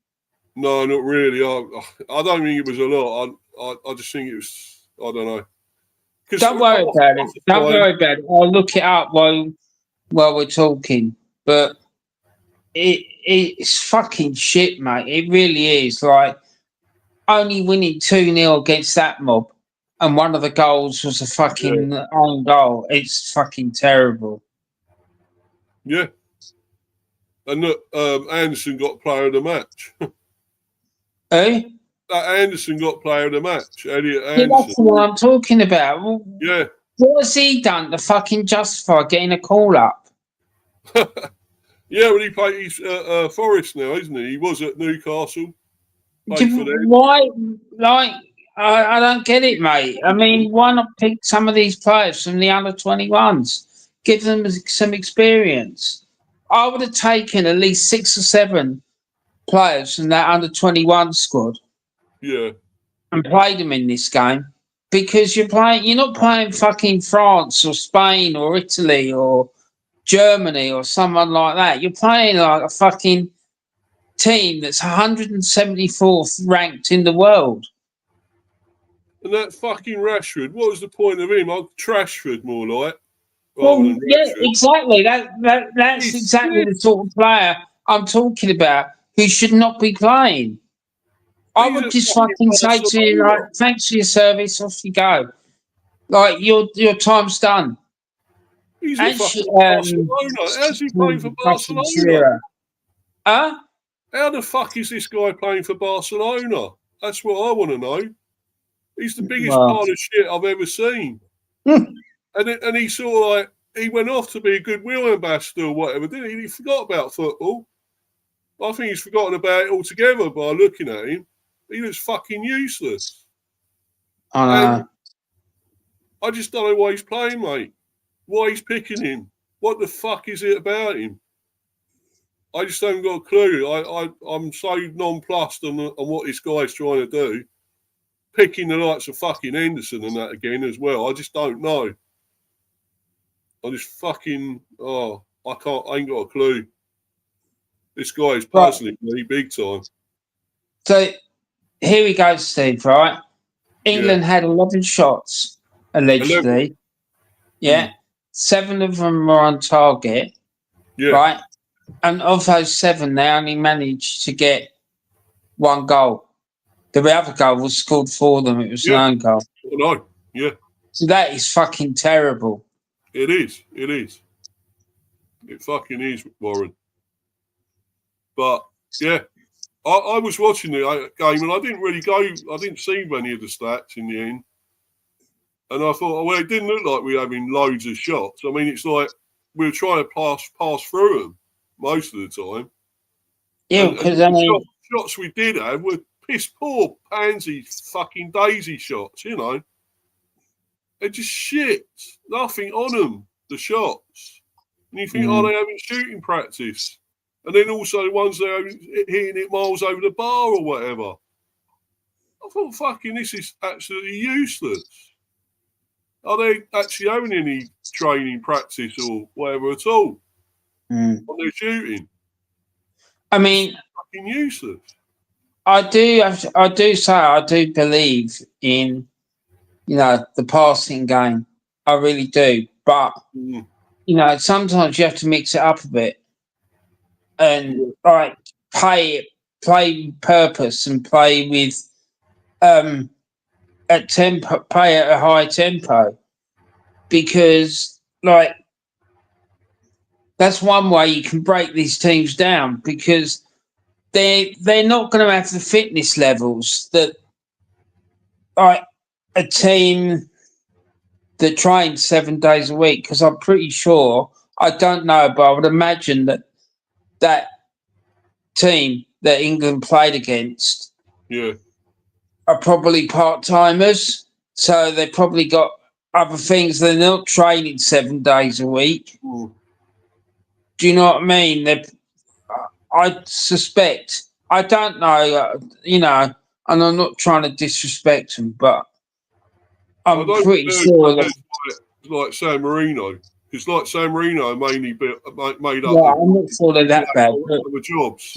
No, not really. I don't think it was a lot. I just think it was. I don't know. Don't worry about it. Don't worry about it. I'll look it up while we're talking. But it's fucking shit, mate. It really is. Like, only winning 2-0 against that mob, and one of the goals was a fucking own goal. It's fucking terrible. Yeah. And look, Anderson got player of the match. Eh? Anderson got player of the match. Elliot Yeah, Anderson. that's what I'm talking about. Well, Yeah. what has he done to fucking justify getting a call up? Yeah, well, he plays Forest now, isn't he? He was at Newcastle. Why? Like, I don't get it, mate. I mean, why not pick some of these players from the under 21s? Give them some experience. I would have taken at least 6 or 7 players from that under 21 squad. Yeah. And played them in this game because you're not playing fucking France or Spain or Italy or Germany or someone like that. You're playing like a fucking team that's 174th ranked in the world. And that fucking Rashford, what was the point of him? Trashford, more like. Well, yeah, exactly. That's exactly the sort of player I'm talking about who should not be playing. I would just fucking say to you, like, thanks for your service, off you go. Like, your time's done. He's a fucking Barcelona. How's he playing for Barcelona? Huh? How the fuck is this guy playing for Barcelona? That's what I want to know. He's the biggest pile of shit I've ever seen. And he sort of like, he went off to be a goodwill ambassador or whatever, didn't he? He forgot about football. I think he's forgotten about it altogether by looking at him. He was fucking useless. And I just don't know why he's playing, mate. Why he's picking him. What the fuck is it about him? I just haven't got a clue. I'm so nonplussed on what this guy's trying to do. Picking the likes of fucking Henderson and that again as well. I just don't know. I just fucking, I ain't got a clue. This guy is puzzling me big time. So here we go, Steve, right? England had 11 shots, allegedly. 11. Yeah. 7 of them were on target. Yeah. Right? And of those 7, they only managed to get 1 goal. The other goal was scored for them. It was an own goal. I know. Yeah. So that is fucking terrible. It is. It is. It fucking is, Warren. But, yeah. I was watching the game and I didn't see many of the stats in the end. And I thought, well, it didn't look like we were having loads of shots. I mean, it's like we were trying to pass through them most of the time. Yeah, because I mean, shots we did have were piss poor, pansy, fucking daisy shots, you know. They're just shit. Nothing on them, the shots. And you think, oh, they're having shooting practice. And then also the ones that are hitting it miles over the bar or whatever. I thought, fucking, this is absolutely useless. Are they actually having any training practice or whatever at all on their shooting? I mean, fucking useless. I do believe in, the passing game. I really do. But, sometimes you have to mix it up a bit and like play purpose and play with at tempo, play at a high tempo, because like that's one way you can break these teams down, because they're not going to have the fitness levels that like a team that trains 7 days a week. Because I'm pretty sure, I don't know, but I would imagine that team that England played against are probably part timers, so they probably got other things. They're not training 7 days a week. Do you know what I mean? I suspect. I don't know, and I'm not trying to disrespect them, but I'm pretty sure that. Like San Marino, because like San Marino mainly made up. Yeah, I'm not sure they're that bad. But, the jobs.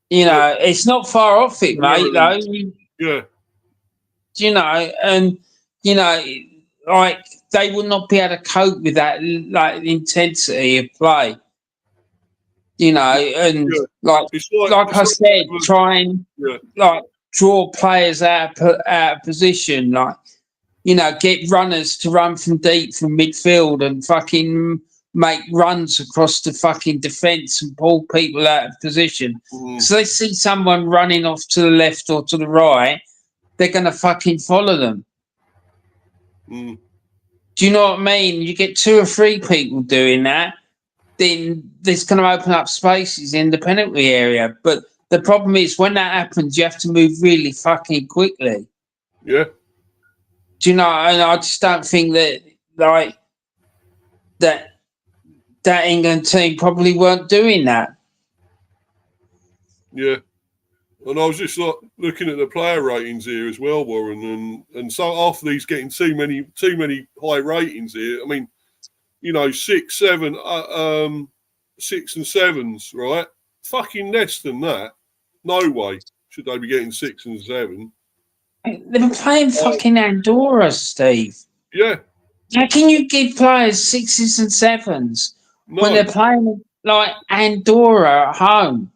It's not far off it, mate. Though. Yeah. And like they will not be able to cope with that like intensity of play. And like I said, try and like draw players out of position, like get runners to run from deep from midfield and fucking make runs across the fucking defence and pull people out of position. So they see someone running off to the left or to the right, they're gonna fucking follow them. Do you know what I mean? You get 2 or 3 people doing that, then there's going to open up spaces in the penalty area. But the problem is, when that happens, you have to move really fucking quickly. Yeah. Do you know? And I just don't think that like that England team probably weren't doing that. Yeah. And I was just like looking at the player ratings here as well, Warren, and so after these getting too many high ratings here, I mean, 6, 7, 6 and 7s, right? Fucking less than that. No way should they be getting 6 and 7. They were playing fucking Andorra, Steve. Yeah. How can you give players 6s and 7s when they're playing like Andorra at home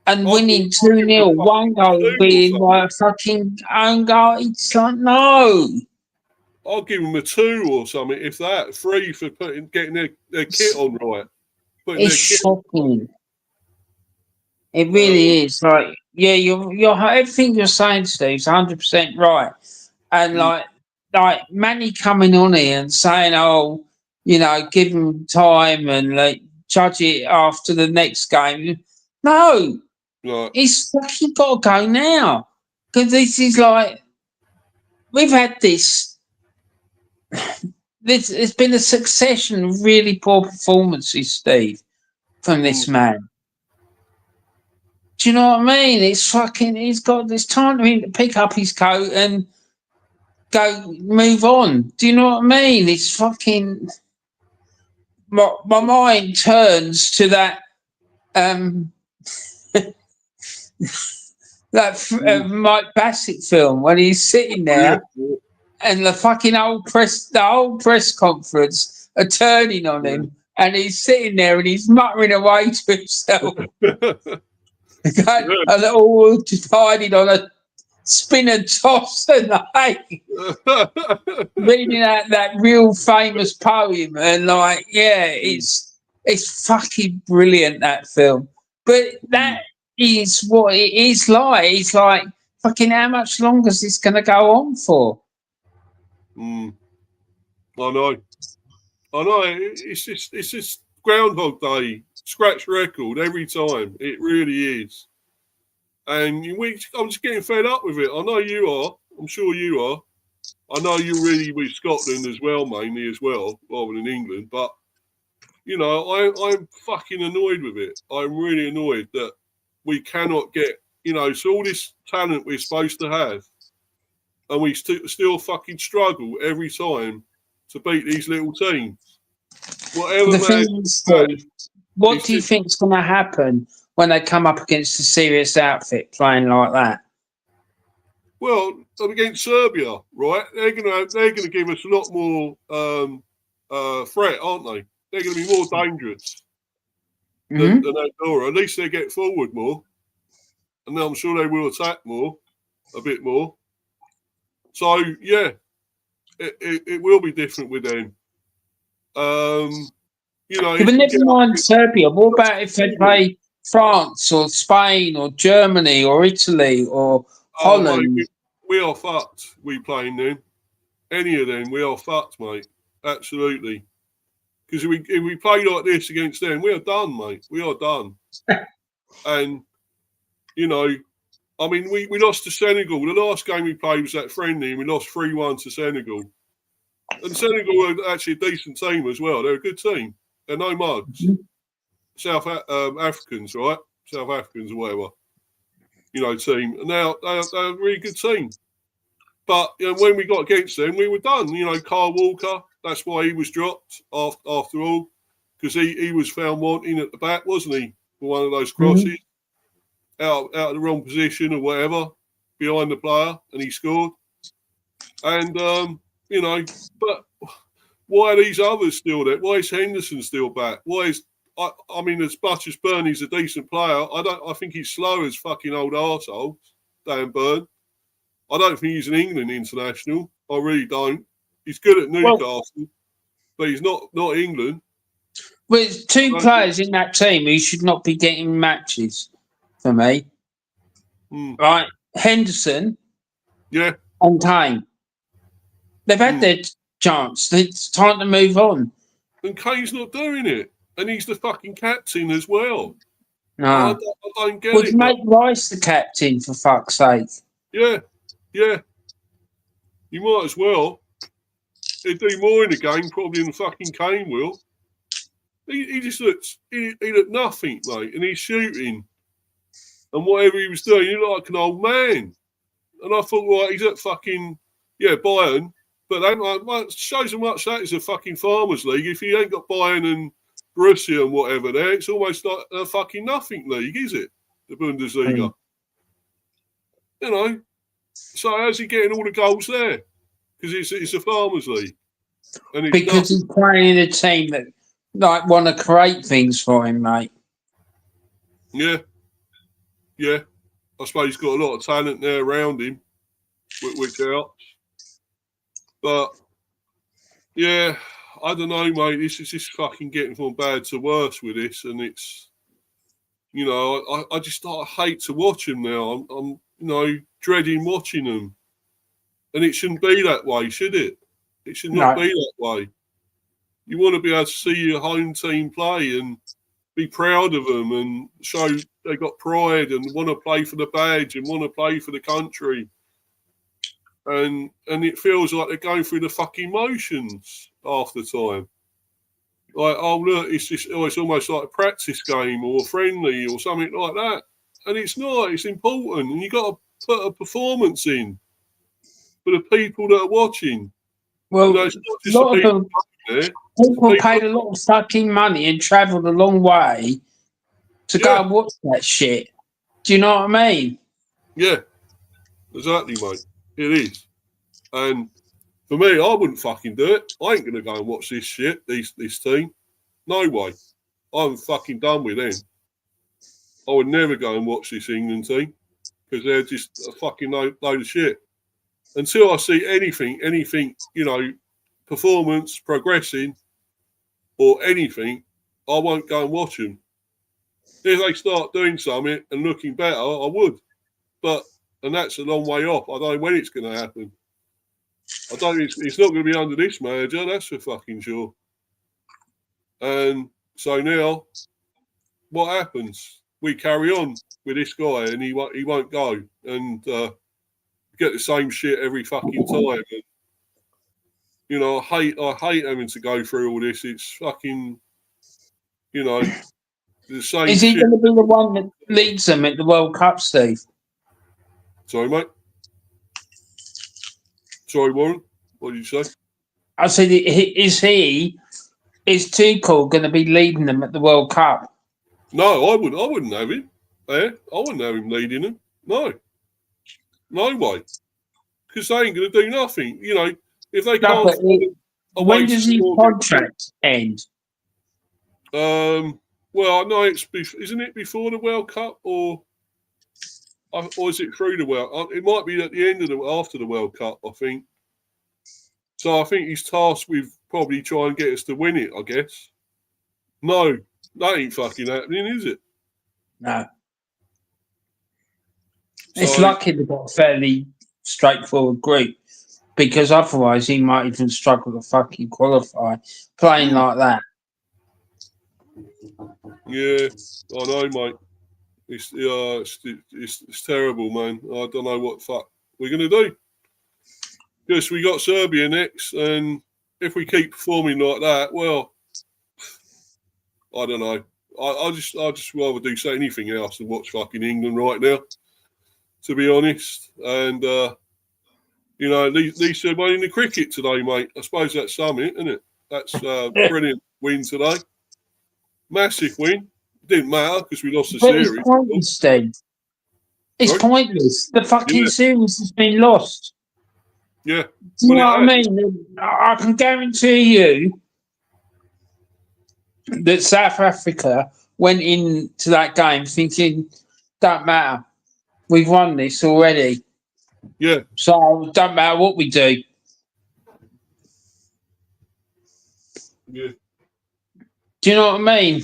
and winning 2-0, 1 goal being like a fucking own goal? It's like, no. I'll give them a 2 or something, if that. 3 for getting their kit on right. It's shocking. It really is. Like, yeah, you're everything you're saying, Steve's 100% right. And like Manny coming on here and saying, "Oh, give him time and like judge it after the next game." No, he's fucking got to go now, because this is like we've had this. It's been a succession of really poor performances, Steve, from this man. Do you know what I mean? It's fucking. He's got this time for him to pick up his coat and go move on. Do you know what I mean? It's fucking. My mind turns to that Mike Bassett film when he's sitting there and the fucking whole press conference are turning on him, and he's sitting there and he's muttering away to himself. And all divided on a spin and toss and reading out that real famous poem, and like, it's fucking brilliant, that film. But that is what it is like. It's like, fucking, how much longer is this going to go on for? I know. It's just Groundhog Day, scratch record every time. It really is. And I'm just getting fed up with it. I know you are. I'm sure you are. I know you're really with Scotland as well, mainly as well, rather than England. But, I'm fucking annoyed with it. I'm really annoyed that we cannot get, so all this talent we're supposed to have, and we still fucking struggle every time to beat these little teams. Whatever, man. What It's do you just, think's going to happen when they come up against a serious outfit playing like that? well, against Serbia, right? They're gonna give us a lot more threat, aren't they? They're going to be more dangerous than Mm-hmm. Andorra. At least they get forward more, and then I'm sure they will attack more, a bit more. So yeah, it will be different with them. You know, Yeah, if but we never get up mind against Serbia. What about if they play France or Spain or Germany or Italy or oh mate, Holland? we are fucked. We playing them. Any of them, we are fucked, mate. Absolutely. Because if we play like this against them, we are done, mate. We are done. And you know, I mean, we lost to Senegal. The last game we played was that friendly, and we lost 3-1 to Senegal. And Senegal are actually a decent team as well. They're a good team. They're no mugs. South Africans, right? South Africans or whatever. You know, team. And now they're a really good team. But you know, when we got against them, we were done. You know, Carl Walker, that's why he was dropped after all, because he was found wanting at the back, wasn't he? For one of those crosses out of the wrong position or whatever, behind the player, and he scored. And, you know, but why are these others still there? Why is Henderson still back? Why is I mean, as much as Burney's a decent player, I think he's slow as fucking old arsehole, Dan Burn. I don't think he's an England international. I really don't. He's good at Well, Newcastle, but he's not England. there's two players in that team who should not be getting matches for me. Right? Henderson Yeah. and Kane. They've had their chance. It's time to move on. And Kane's not doing it. And he's the fucking captain as well. No. I don't get Would it. you make Rice the captain, for fuck's sake? Yeah. You might as well. He'd do more in the game probably than fucking Kane will. He just looks, he looked nothing, mate. And he's shooting. And whatever he was doing, he looked like an old man. And I thought, right, he's at fucking, Bayern. But that shows how much that is a fucking farmers league. If you ain't got Bayern and Borussia and whatever there, it's almost like a fucking nothing league, is it? The Bundesliga. You know, so how's he getting all the goals there? Because it's a farmers league. And it's Because he's playing in a team that like want to create things for him, mate. Yeah. I suppose he's got a lot of talent there around him, which helps. But yeah, I don't know, mate. This is just fucking getting from bad to worse with this, and it's, you know, I just hate to watch them now. I'm you know, dreading watching them, and it shouldn't be that way, should it? It should not be that way. You want to be able to see your home team play and be proud of them and show they got pride and want to play for the badge and want to play for the country. And it feels like they're going through the fucking motions half the time. Like, oh look, it's almost like a practice game or a friendly or something like that. And it's not. It's important, and you got to put a performance in for the people that are watching. Well, you know, it's not just a lot of them, there. people paid a lot of fucking money and travelled a long way to go and watch that shit. Do you know what I mean? Yeah, exactly, mate. It is. And for me, I wouldn't fucking do it. I ain't going to go and watch this shit, this team. No way. I'm fucking done with them. I would never go and watch this England team because they're just a fucking load of shit. Until I see anything, you know, performance, progressing, or anything, I won't go and watch them. If they start doing something and looking better, I would. And that's a long way off. I don't know when it's going to happen. I don't. It's not going to be under this manager. That's for fucking sure. And so now, what happens? We carry on with this guy, and he won't go, and get the same shit every fucking time. And, you know, I hate having to go through all this. It's fucking, you know, the same. Is he going to be the one that leads them at the World Cup, Steve? Sorry, mate. Sorry, Warren. What did you say? I said, is Tickle going to be leading them at the World Cup? No, I wouldn't have him there. I wouldn't have him leading them. No way. Because they ain't going to do nothing. You know, if they No, can't but find a way when to does his score contract end? well, no, isn't it before the World Cup or is it through the World? It might be at the end of after the World Cup, I think. So I think he's tasked with probably trying to get us to win it. I guess. No, that ain't fucking happening, is it? No. So, It's lucky they've got a fairly straightforward group, because otherwise he might even struggle to fucking qualify playing like that. Yeah, I know, mate. It's terrible, man. I don't know what the fuck we're going to do. Because we got Serbia next, and if we keep performing like that, well, I don't know. I just rather do anything else than watch fucking England right now, to be honest. And you know, at least they're winning the cricket today, mate. I suppose that's something, isn't it? That's a brilliant win today. Massive win. Didn't matter because we lost the But series. it's pointless, Steve. It's Sorry? pointless. The fucking series has been lost. Yeah. Do you know what I mean? I can guarantee you that South Africa went into that game thinking, don't matter. We've won this already. Yeah. So it don't matter what we do. Yeah. Do you know what I mean?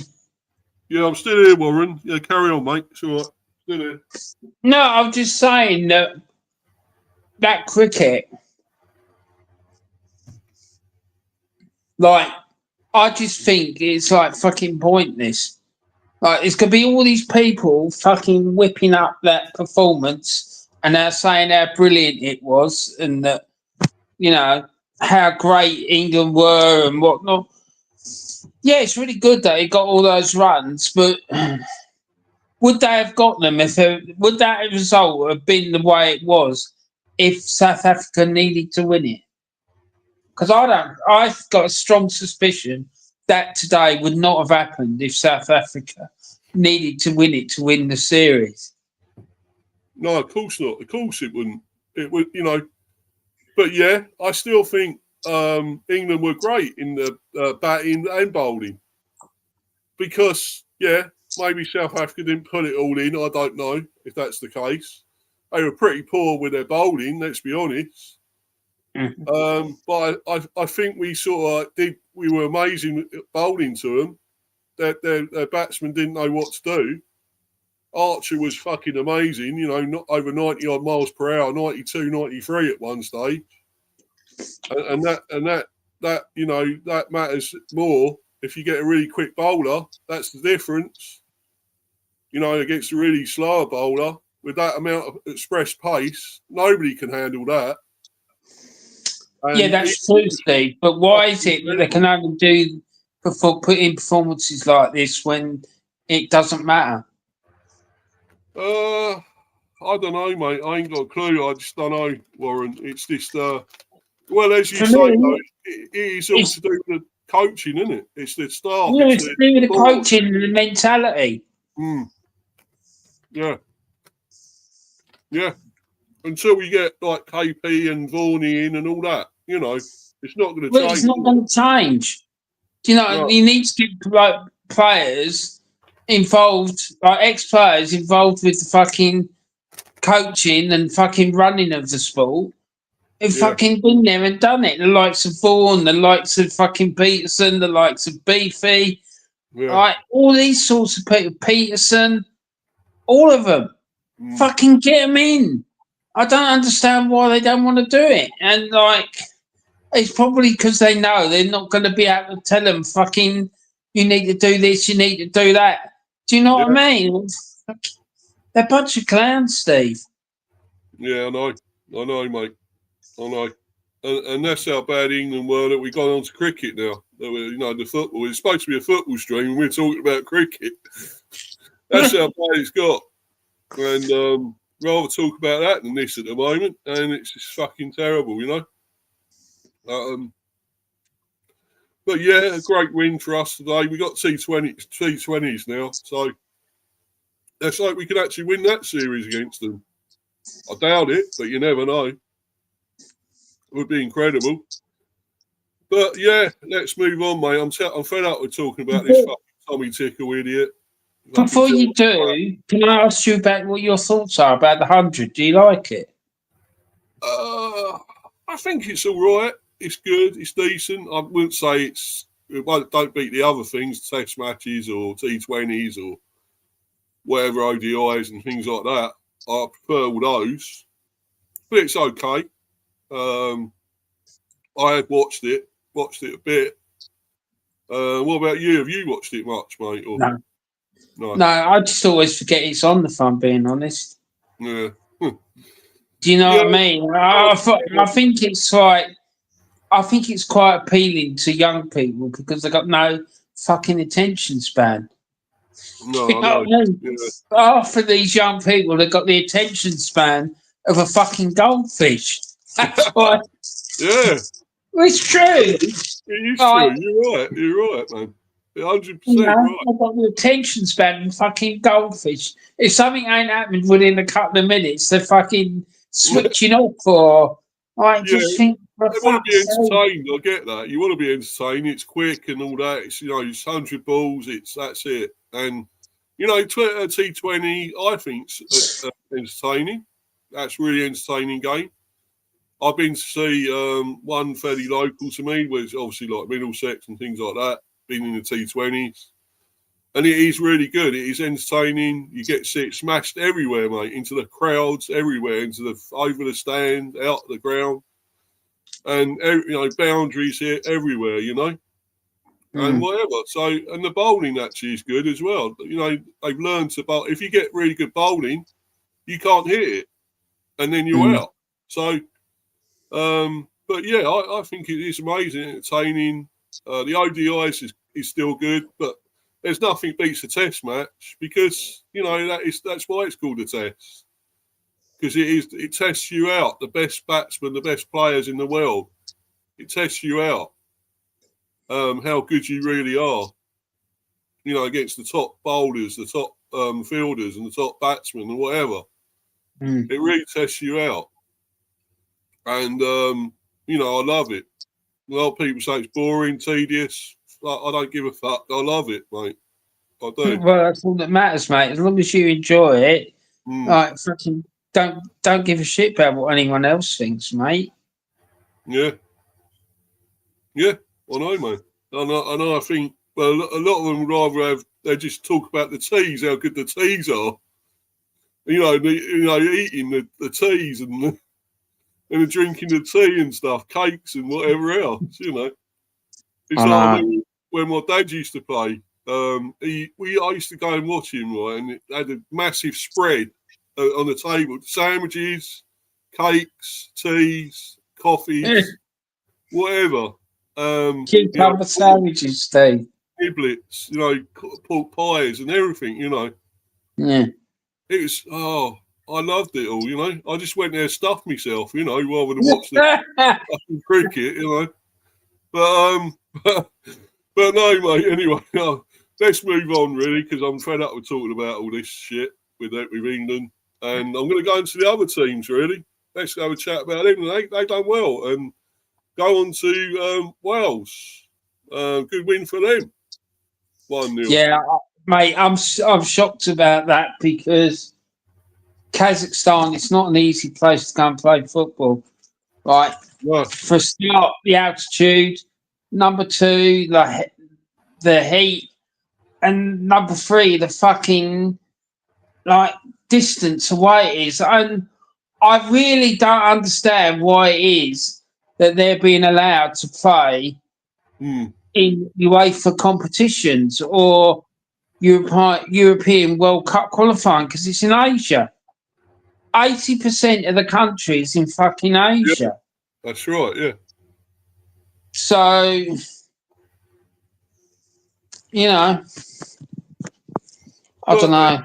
Yeah, I'm still here, Warren. Yeah, carry on, mate. It's all right. Still here. No, I'm just saying that cricket, like, I just think it's like fucking pointless. Like, it's gonna be all these people fucking whipping up that performance, and they're saying how brilliant it was, and that, you know, how great England were and whatnot. Yeah, it's really good that he got all those runs, but would they have got them would that result have been the way it was if South Africa needed to win it? Because I've got a strong suspicion that today would not have happened if South Africa needed to win it to win the series. No, of course not. Of course it wouldn't. It would, you know. But yeah, I still think England were great in the batting and bowling. Because, yeah, maybe South Africa didn't put it all in. I don't know if that's the case. They were pretty poor with their bowling, let's be honest. But I think we sort of we were amazing at bowling to them. Their batsmen didn't know what to do. Archer was fucking amazing, you know, not over 90 odd miles per hour, 92, 93 at one stage. And that you know, that matters more. If you get a really quick bowler, that's the difference. You know, against a really slower bowler with that amount of express pace, nobody can handle that. And yeah, that's true, Steve. But why is it that they can only put in performances like this when it doesn't matter? I don't know, mate. I ain't got a clue. I just don't know, Warren. It's just, well, as you For say, me, though, it is all to do with the coaching, isn't it? It's the staff. Yeah, it's to do with the coaching and the mentality. Yeah. Yeah. Until we get like KP and Varney in and all that, you know, it's not going to change. It's not going to change. Do you know, you need to get like players involved, like ex-players involved with the fucking coaching and fucking running of the sport. Who've fucking been there and done it. The likes of Vaughan, the likes of fucking Peterson, the likes of Beefy, like all these sorts of people. Peterson, all of them. Fucking get them in. I don't understand why they don't want to do it. And like, it's probably because they know they're not going to be able to tell them, fucking, you need to do this, you need to do that. Do you know what I mean? They're a bunch of clowns, Steve. Yeah, I know, mate. I know. And that's how bad England were that we got on to cricket now. That we, you know, the football. It's supposed to be a football stream and we're talking about cricket. That's how bad it's got. And rather talk about that than this at the moment. And it's just fucking terrible, you know. But yeah, a great win for us today. We got T20s now, so let's hope we can actually win that series against them. I doubt it, but you never know. It would be incredible. But yeah, let's move on, mate. I'm fed up with talking about this fucking Tommy Tickle idiot. Before you do, can I ask you about what your thoughts are about the 100? Do you like it? I think it's all right. It's good. It's decent. I wouldn't say it don't beat the other things, test matches or T20s or whatever ODIs and things like that. I prefer all those, but it's okay. I have watched it a bit. What about you? Have you watched it much, mate? Or? No, I just always forget it's on, if I'm being honest. Yeah. Do you know what I mean? I think it's like, I think it's quite appealing to young people because they got no fucking attention span. No, You know what I mean? Yeah. Half of these young people have got the attention span of a fucking goldfish. That's why. Yeah. It's true. It is true. You're right, man. 100% right. I've got the attention span of fucking goldfish. If something ain't happened within a couple of minutes, they're fucking switching off or I just think they want to be entertained. I get that. You want to be entertained. It's quick and all that. It's it's 100 balls. That's it. And T20, I think it's entertaining. That's really entertaining game. I've been to see one fairly local to me, which obviously like Middlesex and things like that. Been in the T20s, and it is really good. It is entertaining. You get to see it smashed everywhere, mate, into the crowds, everywhere, over the stand, out the ground, and boundaries here, everywhere, and whatever. So, and the bowling actually is good as well. They've learned to bowl. If you get really good bowling, you can't hit it, and then you're out. So, but yeah, I think it is amazing, entertaining. The ODIs is still good, but there's nothing beats a test match because that's why it's called a test, because it tests you out, the best batsmen, the best players in the world. It tests you out how good you really are, against the top bowlers, the top fielders, and the top batsmen and whatever. It really tests you out, and I love it. A lot of people say it's boring, tedious. I don't give a fuck. I love it, mate. I do. Well, that's all that matters, mate. As long as you enjoy it, like fucking don't give a shit about what anyone else thinks, mate. Yeah. Yeah, I know, man. And I think a lot of them rather they just talk about the teas, how good the teas are. Eating the teas and the drinking the tea and stuff, cakes and whatever else, It's like when my dad used to play, I used to go and watch him, right, and it had a massive spread on the table, sandwiches, cakes, teas, coffees, whatever. Cucumber sandwiches, Steve. Giblets, pork pies and everything, Yeah. It was, I loved it all, I just went there and stuffed myself, rather than watch the fucking cricket, But no, mate, anyway, let's move on, really, because I'm fed up with talking about all this shit with England. And I'm going to go into the other teams, really. Let's have a chat about them. They done well. And go on to Wales. Good win for them. 1-0. Yeah, mate, I'm shocked about that because Kazakhstan, it's not an easy place to go and play football. Right? No. For a start, the altitude. Number 2, the heat. And number 3, the fucking distance away it is. And I really don't understand why it is that they're being allowed to play in UEFA competitions or European World Cup qualifying because it's in Asia. 80% of the country is in fucking Asia. Yeah, that's right, yeah. So, I don't know.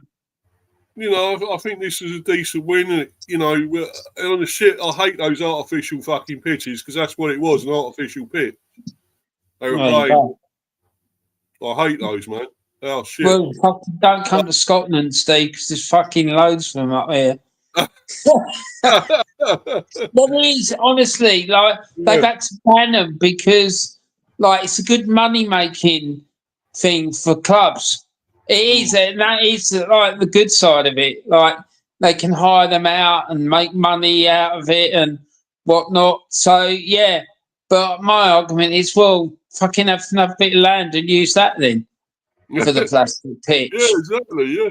I think this is a decent win. And, on the shit, I hate those artificial fucking pitches because that's what it was, an artificial pitch. They were There you playing. go. I hate those, man. Oh, shit. Well, fucking don't come to Scotland, Steve, because there's fucking loads of them up here. There is, honestly, like, they've had to ban them because, like, it's a good money-making thing for clubs. It is, and that is, like, the good side of it. Like, they can hire them out and make money out of it and whatnot. So, yeah. But my argument is, well, fucking have another bit of land and use that then for the plastic pitch. Yeah, exactly. Yeah.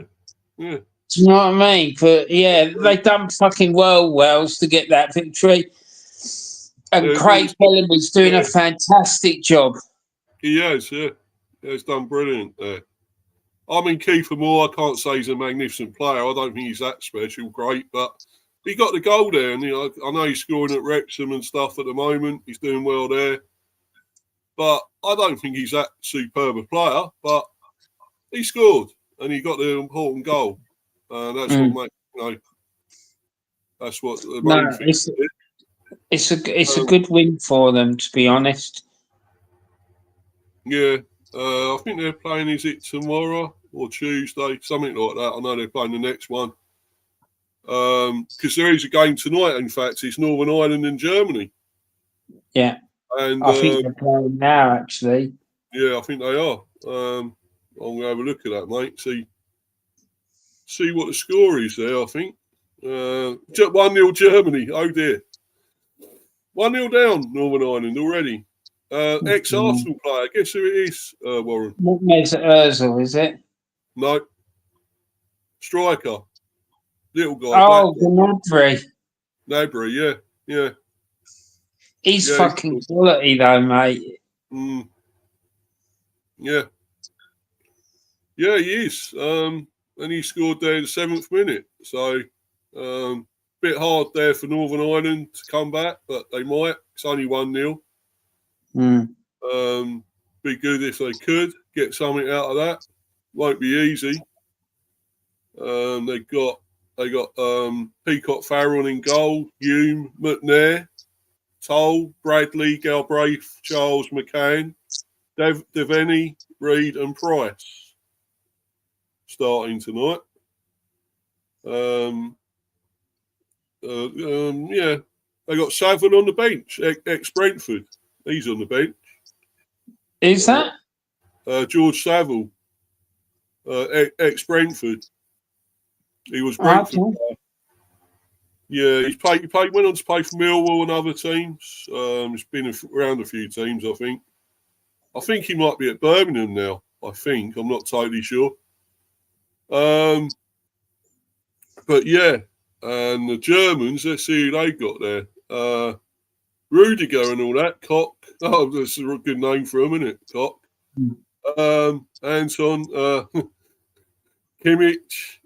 Yeah. Do you know what I mean? But yeah, they done fucking wells to get that victory. And Yeah, Craig Bellamy's doing a fantastic job. He has, yeah. He's done brilliant there. I mean, Kiefer Moore, I can't say he's a magnificent player. I don't think he's that special, great, but he got the goal there. And I know he's scoring at Wrexham and stuff at the moment. He's doing well there. But I don't think he's that superb a player. But he scored and he got the important goal. And that's what makes, that's what the main thing is. It's a good win for them, to be honest. Yeah. I think they're playing, is it tomorrow or Tuesday? Something like that. I know they're playing the next one. Because there is a game tonight, in fact. It's Northern Ireland and Germany. Yeah. And I think they're playing now, actually. Yeah, I think they are. I'm going to have a look at that, mate. See what the score is there, I think. 1-0 Germany. Oh, dear. 1-0 down, Northern Ireland already. Ex-Arsenal player. Guess who it is, Warren? What makes it Ozil, is it? No. Striker. Little guy. Oh, Gnabry. Gnabry, yeah. He's fucking quality, though, mate. Yeah. Yeah, he is. And he scored there in the 7th minute. So, bit hard there for Northern Ireland to come back, but they might. It's only 1-0. Be good if they could get something out of that. Won't be easy. They got Peacock Farrell in goal, Hume, McNair, Toll, Bradley, Galbraith, Charles McCann, Devaney, Reid and Price starting tonight. Yeah, they got Saville on the bench, ex-Brentford. He's on the bench. Is that? George Saville, ex-Brentford. He was Brentford. Yeah, went on to play for Millwall and other teams. He's been around a few teams, I think. I think he might be at Birmingham now. I'm not totally sure. But yeah, and the Germans, let's see who they got there. Rudiger and all that. Koch. Oh, that's a good name for him, isn't it? Koch. Anton. Kimmich.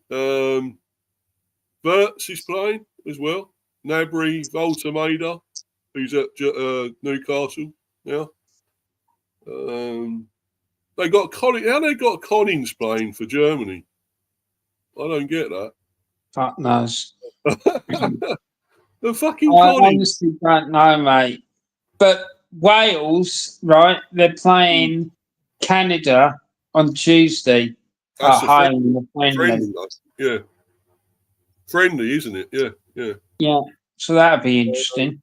Verts is playing as well. Gnabry, Voltameda, who's at Newcastle now. They got Collins. How they got Collins playing for Germany? I don't get that. Fuck knows. The fucking I Collins. honestly don't know, mate. But Wales, right? They're playing Canada on Tuesday That's at home. friendly, yeah. Friendly, isn't it? Yeah. Yeah. So that'd be interesting.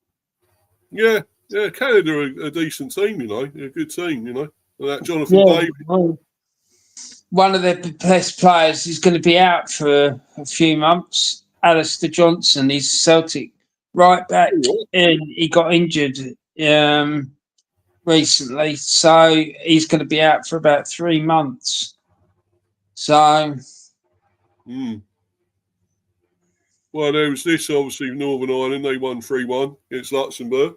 Yeah. Canada are a decent team, They're a good team, And that Jonathan David. Well, one of their best players is going to be out for a few months. Alistair Johnson, he's Celtic right back, and he got injured recently, so he's going to be out for about 3 months. So, well, there was this obviously Northern Ireland. They won 3-1 against Luxembourg.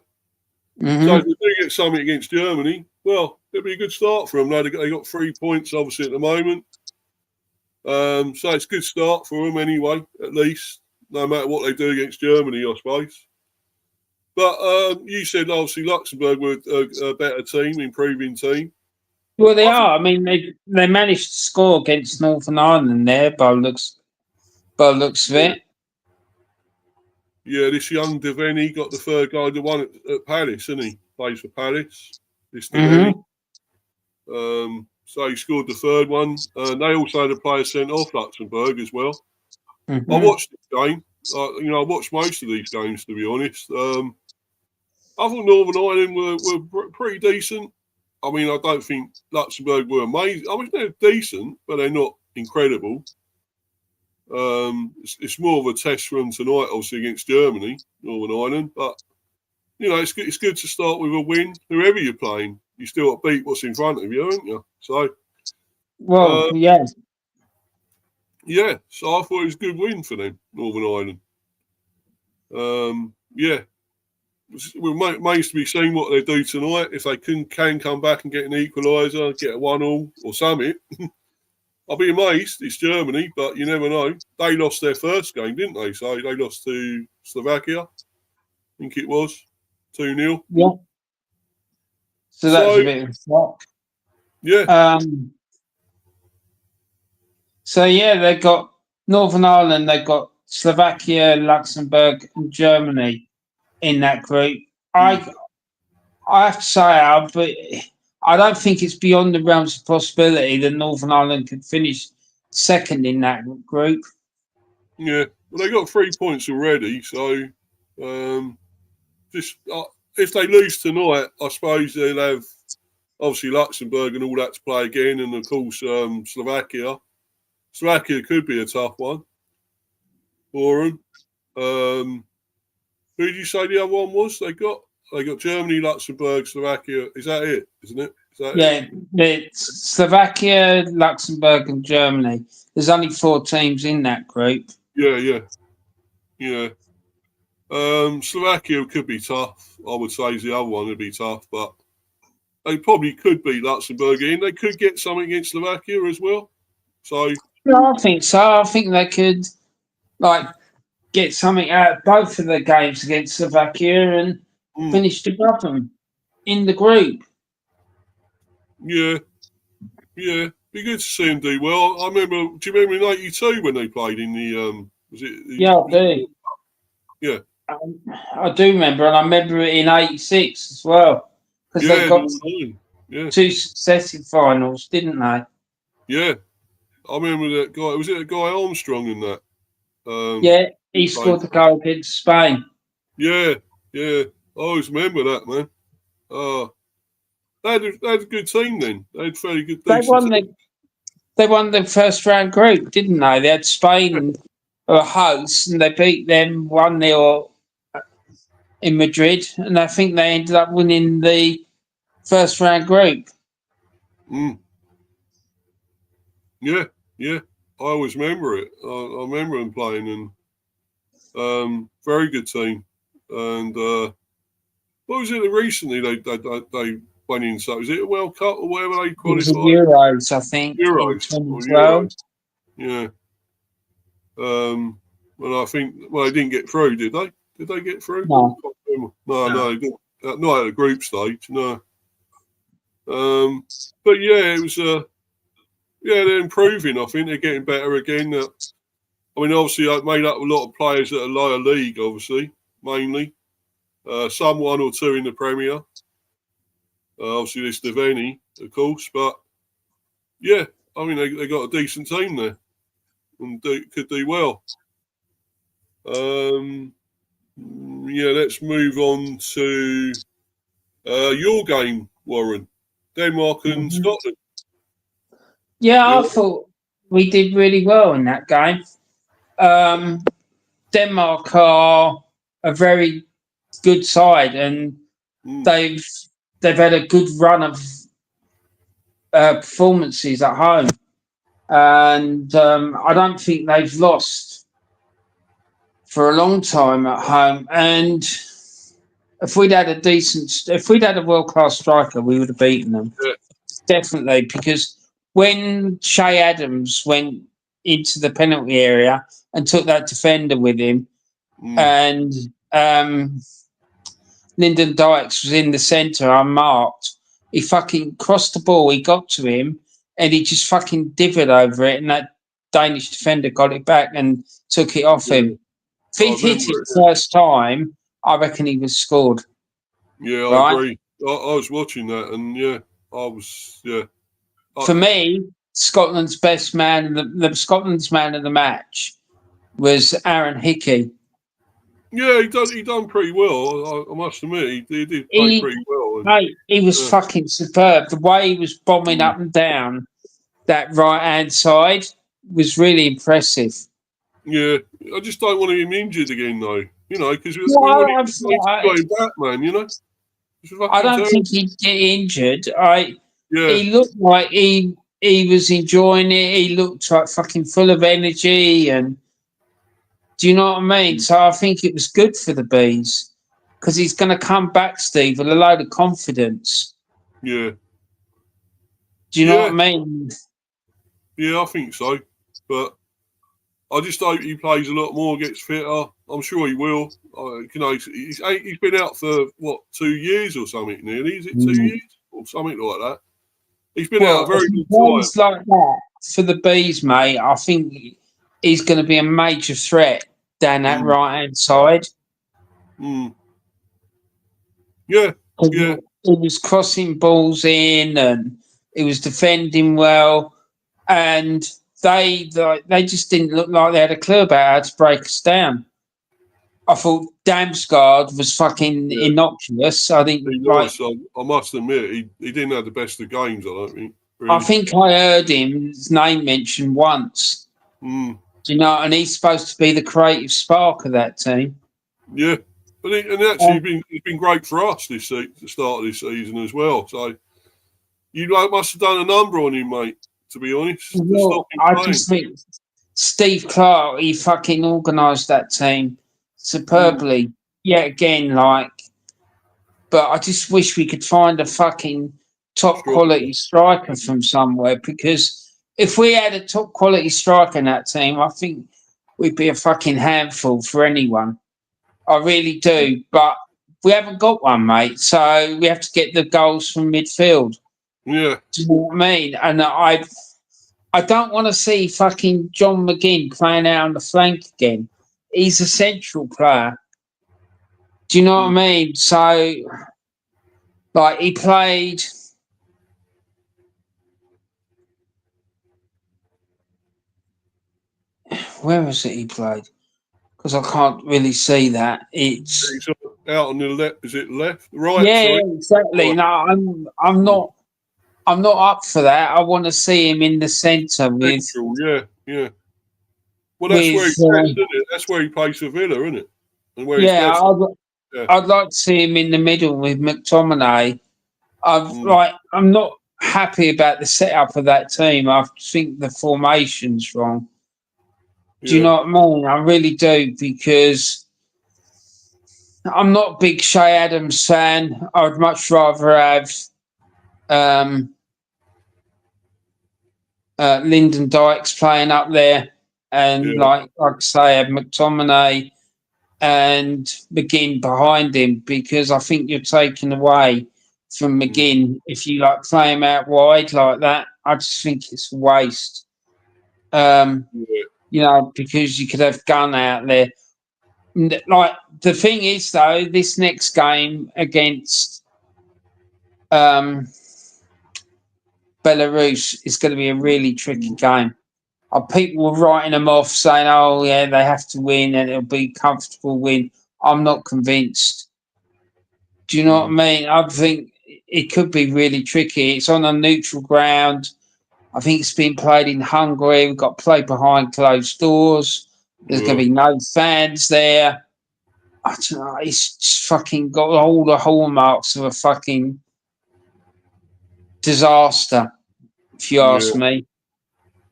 mm-hmm. So if they do get something against Germany, well, it'll be a good start for them. They got 3 points obviously at the moment. So it's a good start for them anyway, at least, no matter what they do against Germany, I suppose. But you said obviously Luxembourg were a better team, improving team. Well, they are. I mean, they managed to score against Northern Ireland there, by looks of it. Yeah, this young Devaney got the third guy, the one at Palace, isn't he? Plays for Palace. This Devaney. So he scored the third one. They also had a player sent off Luxembourg as well. Mm-hmm. I watched the game. I watched most of these games, to be honest. I thought Northern Ireland were pretty decent. I mean, I don't think Luxembourg were amazing. I mean, they're decent, but they're not incredible. It's more of a test run tonight, obviously, against Germany, Northern Ireland. But, it's good to start with a win. Whoever you're playing, you still got to beat what's in front of you, haven't you? So, Well, yeah. Yeah, so I thought it was a good win for them, Northern Ireland. Yeah. It remains to be seen what they do tonight. If they can come back and get an equaliser, get a 1-1 or something, I'll be amazed. It's Germany, but you never know. They lost their first game, didn't they? So they lost to Slovakia, I think it was, 2-0. Yeah. So that's a bit of a shock. Yeah. So, yeah, they've got Northern Ireland, they've got Slovakia, Luxembourg, and Germany in that group. I have to say, but I don't think it's beyond the realms of possibility that Northern Ireland could finish second in that group. Yeah. Well, they got 3 points already, so just if they lose tonight, I suppose they'll have obviously Luxembourg and all that to play again, and of course Slovakia. Slovakia could be a tough one for them. Who did you say the other one was? They got Germany, Luxembourg, Slovakia. Is that it? Isn't it? It's Slovakia, Luxembourg, and Germany. There's only 4 teams in that group. Yeah. Slovakia could be tough. I would say the other one would be tough, but they probably could beat Luxembourg in. They could get something against Slovakia as well. So I think so. I think they could get something out of both of the games against Slovakia and finish above them in the group. Yeah. Be good to see them do well. I remember. Do you remember in '82 when they played in the? Was it? Yeah, I do. Yeah. I do remember, and I remember it in '86 as well because they got 2 successive finals, didn't they? Yeah, I remember that guy. Was it a guy Armstrong in that? Yeah, he scored the goal against Spain. Yeah. I always remember that, man. They had a good team then. They had fairly good. They won the first round group, didn't they? They had Spain were hosts, and they beat them 1-0 in Madrid, and I think they ended up winning the first round group. Yeah. I always remember it. I remember them playing, and very good team. And what was it recently? They went in. So was it a World Cup or whatever they qualified? It was the Euros, I think. Euros. In 2012. Yeah. Well, I think they didn't get through, did they? Did they get through? No. No, not at the group stage. No. But yeah, it was. They're improving. I think they're getting better again. I mean, obviously, I've made up a lot of players at a lower league. Obviously, mainly some 1 or 2 in the Premier. Obviously, there's Devaney, of course, but yeah, I mean, they got a decent team there and could do well. Let's move on to your game, Warren. Denmark and Scotland. Yeah, I thought we did really well in that game. Denmark are a very good side, and they've had a good run of performances at home, and I don't think they've lost for a long time at home. And if we'd had a world-class striker, we would have beaten them. Yeah. Definitely, because when Shay Adams went into the penalty area and took that defender with him, and Lyndon Dykes was in the centre unmarked, he fucking crossed the ball, he got to him, and he just fucking divvied over it, and that Danish defender got it back and took it off him. If he'd hit it first time, I reckon he was scored. Yeah, I agree. I was watching that, and I was For me, Scotland's best man, Scotland's man of the match was Aaron Hickey. Yeah, he done pretty well. I must admit, he did play pretty well. Mate, he was fucking superb. The way he was bombing up and down that right hand side was really impressive. Yeah, I just don't want him injured again, though. You know, because we want him to go back, man. You know, I don't think he'd get injured. Yeah. He looked like he was enjoying it. He looked like fucking full of energy, and do you know what I mean? So I think it was good for the Bees because he's going to come back, Steve, with a load of confidence. Yeah. Do you know what I mean? Yeah, I think so. But I just hope he plays a lot more, gets fitter. I'm sure he will. You know, he's been out for, 2 years or something nearly? Is it 2 years? Or something like that. He's been out a very long time. Like that for the Bees, mate, I think he's going to be a major threat down that right-hand side. Mm. Yeah. He was crossing balls in and he was defending well. And they just didn't look like they had a clue about how to break us down. I thought Damsgaard was fucking innocuous. I think I must admit, he didn't have the best of games, I don't think. Really. I think I heard his name mentioned once. Do you know, and he's supposed to be the creative spark of that team. Yeah. But actually, he's been great for us the start of this season as well. So you must have done a number on him, mate, to be honest. I just think Steve Clarke, he fucking organised that team superbly. Yet again, but I just wish we could find a fucking top quality striker from somewhere, because if we had a top quality striker in that team, I think we'd be a fucking handful for anyone. I really do. But we haven't got one, mate. So we have to get the goals from midfield. Yeah. Do you know what I mean? And I don't want to see fucking John McGinn playing out on the flank again. He's a central player. Do you know what I mean? So, he played. Where was it he played? Because I can't really see that. It's out on the left. Is it left? Right. Yeah, sorry. exactly. Right. No, I'm not. I'm not up for that. I want to see him in the centre with. Yeah. Well, that's where he plays, isn't it? That's where he plays for Villa, isn't it? And where I'd like to see him in the middle with McTominay. I'm not happy about the setup of that team. I think the formation's wrong. Do you know what I mean? I really do, because I'm not a big Shay Adams fan. I would much rather have Lyndon Dykes playing up there, and like I say, have McTominay and McGinn behind him, because I think you're taking away from McGinn if you play him out wide like that. I just think it's a waste. You know, because you could have Gunn out there. The thing is, though, this next game against Belarus is going to be a really tricky game. People were writing them off, saying, "Oh, yeah, they have to win and it'll be a comfortable win." I'm not convinced. Do you know what I mean? I think it could be really tricky. It's on a neutral ground. I think it's been played in Hungary. We've got to play behind closed doors. There's going to be no fans there. I don't know. It's just fucking got all the hallmarks of a fucking disaster, if you ask me.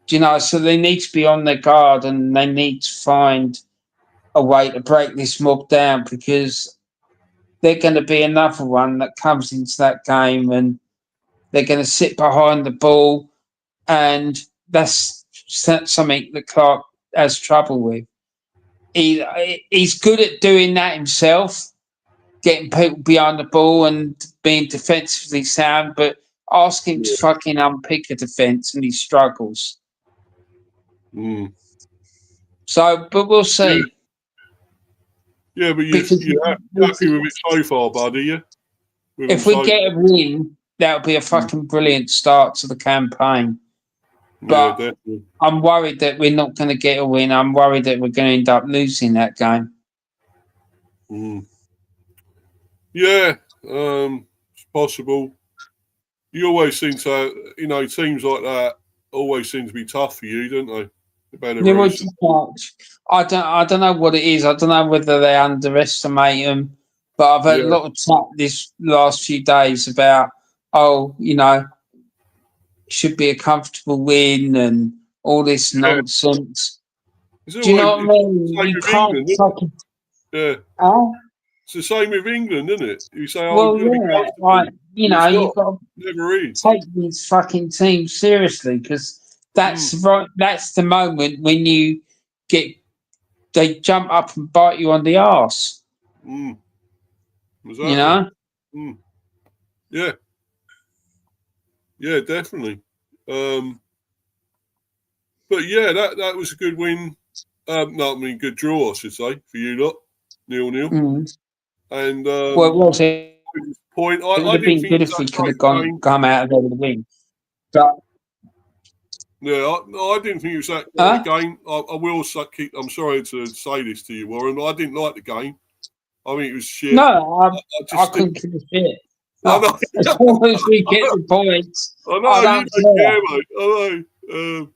Do you know? So they need to be on their guard, and they need to find a way to break this mob down, because they're going to be another one that comes into that game and they're going to sit behind the ball, and that's something that Clarke has trouble with. He's good at doing that himself, getting people behind the ball and being defensively sound, but ask him to fucking unpick a defence and he struggles. So, but we'll see. Yeah, but you're happy with it so far, buddy, yeah? If we get a win, that'll be a fucking brilliant start to the campaign. Yeah, But definitely. I'm worried that we're not going to get a win. I'm worried that we're going to end up losing that game. Yeah, it's possible. You always seem to, teams like that always seem to be tough for you, don't they? I don't know what it is. I don't know whether they underestimate them. But I've had a lot of talk this last few days about, should be a comfortable win and all this nonsense. Do you know what I mean? You can't fucking. Yeah. Oh? It's the same with England, isn't it? You say, Well, you'll be yeah, comfortable. like, you've got to Never is. take these fucking teams seriously because that's the moment when they jump up and bite you on the arse. Exactly. You know? Yeah. Yeah, definitely. But yeah, that was a good win. Good draw, I should say, for you lot. 0-0. And well, it was. It point. would I have didn't been think good it was if we that could have great come out of there with a win. But yeah, I didn't think it was that great a game. I will keep. I'm sorry to say this to you, Warren. I didn't like the game. I mean, it was shit. No, I couldn't give a shit. I know. As long as we get the points, I know. I don't care, mate. I know.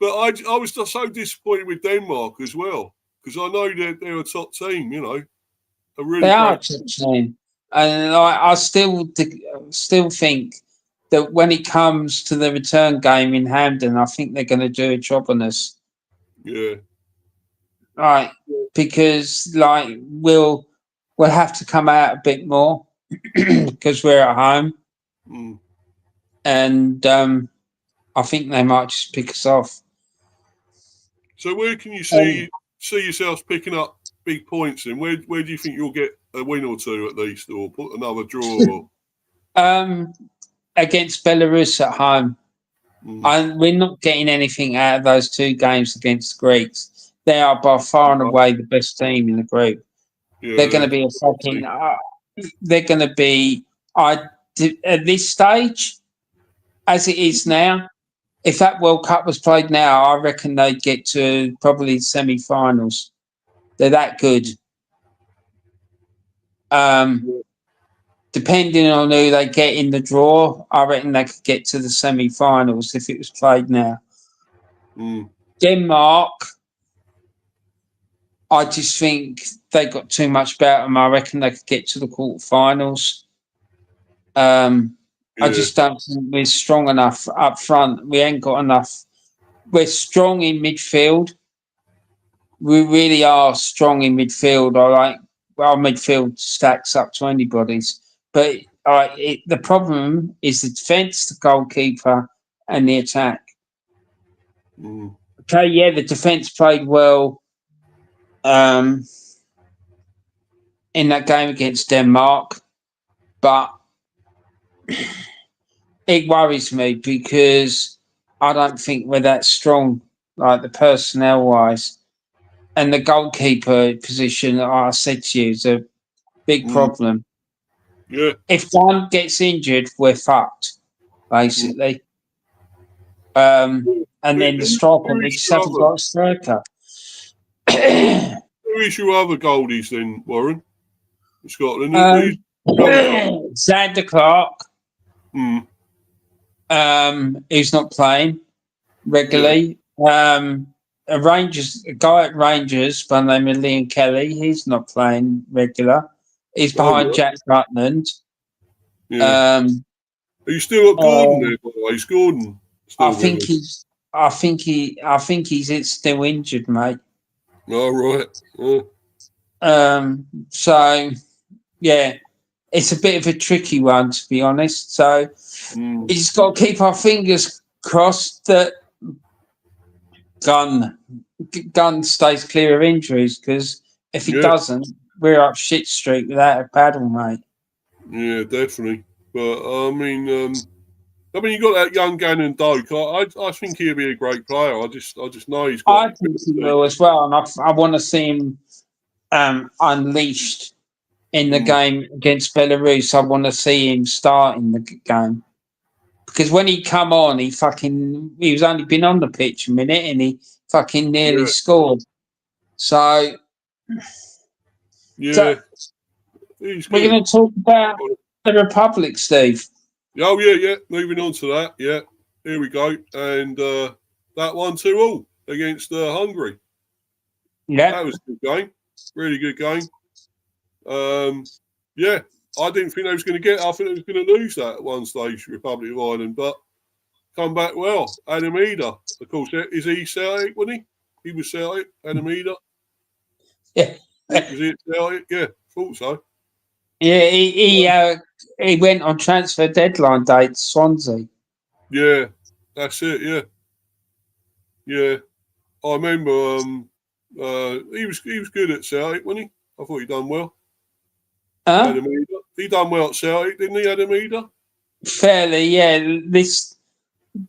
But I was just so disappointed with Denmark as well because I know they're a top team. A really they are a great top team, and I still think that when it comes to the return game in Hampden, I think they're going to do a job on us. Yeah. Right, because we'll have to come out a bit more because we're at home, and I think they might just pick us off. So where can you see yourselves picking up big points? And where do you think you'll get a win or two at least, or put another draw? Against Belarus at home. We're not getting anything out of those two games against the Greeks. They are by far and away the best team in the group. Yeah, they're going to be a fucking. They're going to be. At this stage, as it is now, if that World Cup was played now, I reckon they'd get to probably semi-finals. They're that good. Depending on who they get in the draw, I reckon they could get to the semi-finals if it was played now. Denmark, I just think they got too much about them. I reckon they could get to the quarterfinals. I just don't think we're strong enough up front. We ain't got enough. We're strong in midfield. We really are strong in midfield. Our midfield stacks up to anybody's. But the problem is the defence, the goalkeeper, and the attack. Okay, yeah, the defence played well in that game against Denmark, but it worries me because I don't think we're that strong, like the personnel-wise. And the goalkeeper position, I said to you, is a big problem. Yeah. If one gets injured, we're fucked, basically. And then the striker, we just haven't got a striker. Who is your other goldies then, Warren? Scotland. Xander Clark. Who's not playing regularly. Yeah. A guy at Rangers by the name of Liam Kelly, he's not playing regular. He's behind Jack Rutland. Yeah. Are you still at Gordon there, by the way? Is Gordon still I think he's still injured, mate. Oh, right. So yeah, it's a bit of a tricky one, to be honest. So we just got to keep our fingers crossed that Gunn stays clear of injuries, because if he doesn't, we're up shit street without a paddle, mate. Yeah, definitely. But I mean, you got that young Gannon Doak. I think he'll be a great player. I just know he's got. I think he will as well, and I want to see him unleashed in the game against Belarus. I want to see him start in the game. Because when he come on, he was only been on the pitch a minute and he fucking nearly scored. So, Yeah. He's we're good. going to talk about the Republic, Steve. Oh, yeah. Moving on to that. Yeah. Here we go. And that 1-2 against Hungary. Yeah. That was a good game. Really good game. Yeah. I didn't think they was going to get it. I think they was going to lose that at one stage, Republic of Ireland. But come back well. Adamida. Of course, is he Celtic, wasn't he? He was Celtic. Adamida. Yeah. Was he Celtic? Yeah. Thought so. Yeah, he went on transfer deadline day to Swansea. Yeah, that's it. Yeah. I remember. He was good at Celtic, wasn't he? I thought he done well. Huh? Adamida. He done well at Celtic, didn't he, Adamida? Fairly, yeah.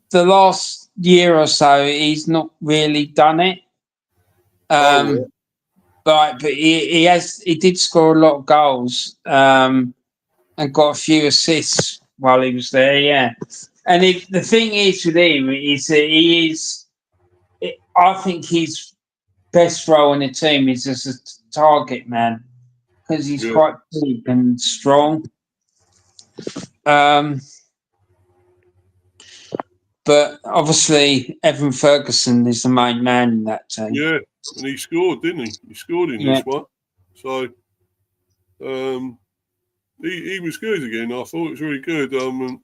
The last year or so, he's not really done it. But he did score a lot of goals. And got a few assists while he was there. Yeah, and the thing is with him is that I think his best role in the team is as a target man because he's quite big and strong. But obviously, Evan Ferguson is the main man in that team. Yeah, and he scored, didn't he? He scored in this one. So, he was good again. I thought it was really good. I mean,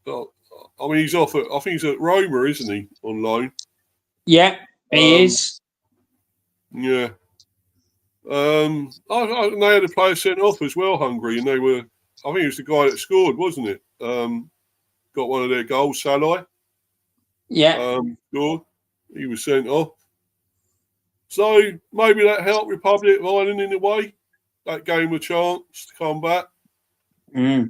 he's off at, I think he's at Roma, isn't he, on loan? Yeah, he is. Yeah. They had a player sent off as well, Hungary, and they were, I think it was the guy that scored, wasn't it? Got one of their goals, Salai. Yeah. Scored. He was sent off. So maybe that helped Republic of Ireland in a way. That gave them a chance to come back. They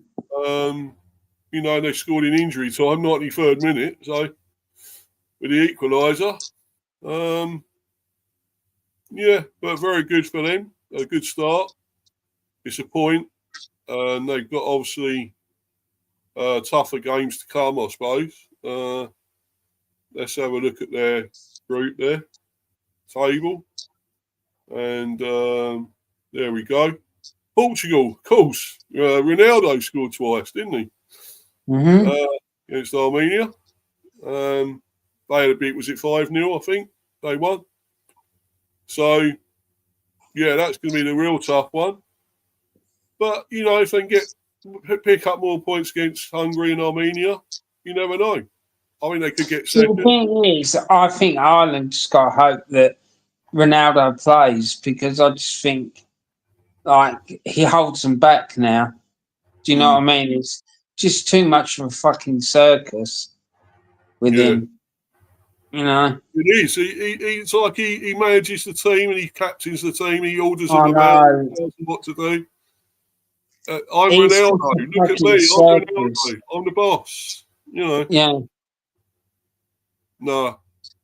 scored in injury time, 93rd minute, so with the equaliser. But very good for them. A good start. It's a point. And they've got obviously tougher games to come, I suppose. Let's have a look at their group there. Table. And there we go. Portugal, of course. Ronaldo scored twice, didn't he? Against Armenia. They had a beat, was it 5-0, I think? They won. So, yeah, that's going to be the real tough one. But, if they can pick up more points against Hungary and Armenia, you never know. I mean, they could get second. The thing is, I think Ireland's got hope that Ronaldo plays because I just think, he holds them back now. Do you know what I mean? It's just too much of a fucking circus with him. It is. It's like he manages the team and he captains the team. He orders them about and tells them what to do. I'm Ronaldo. Look at me. I'm Ronaldo. I'm the boss. Yeah. No,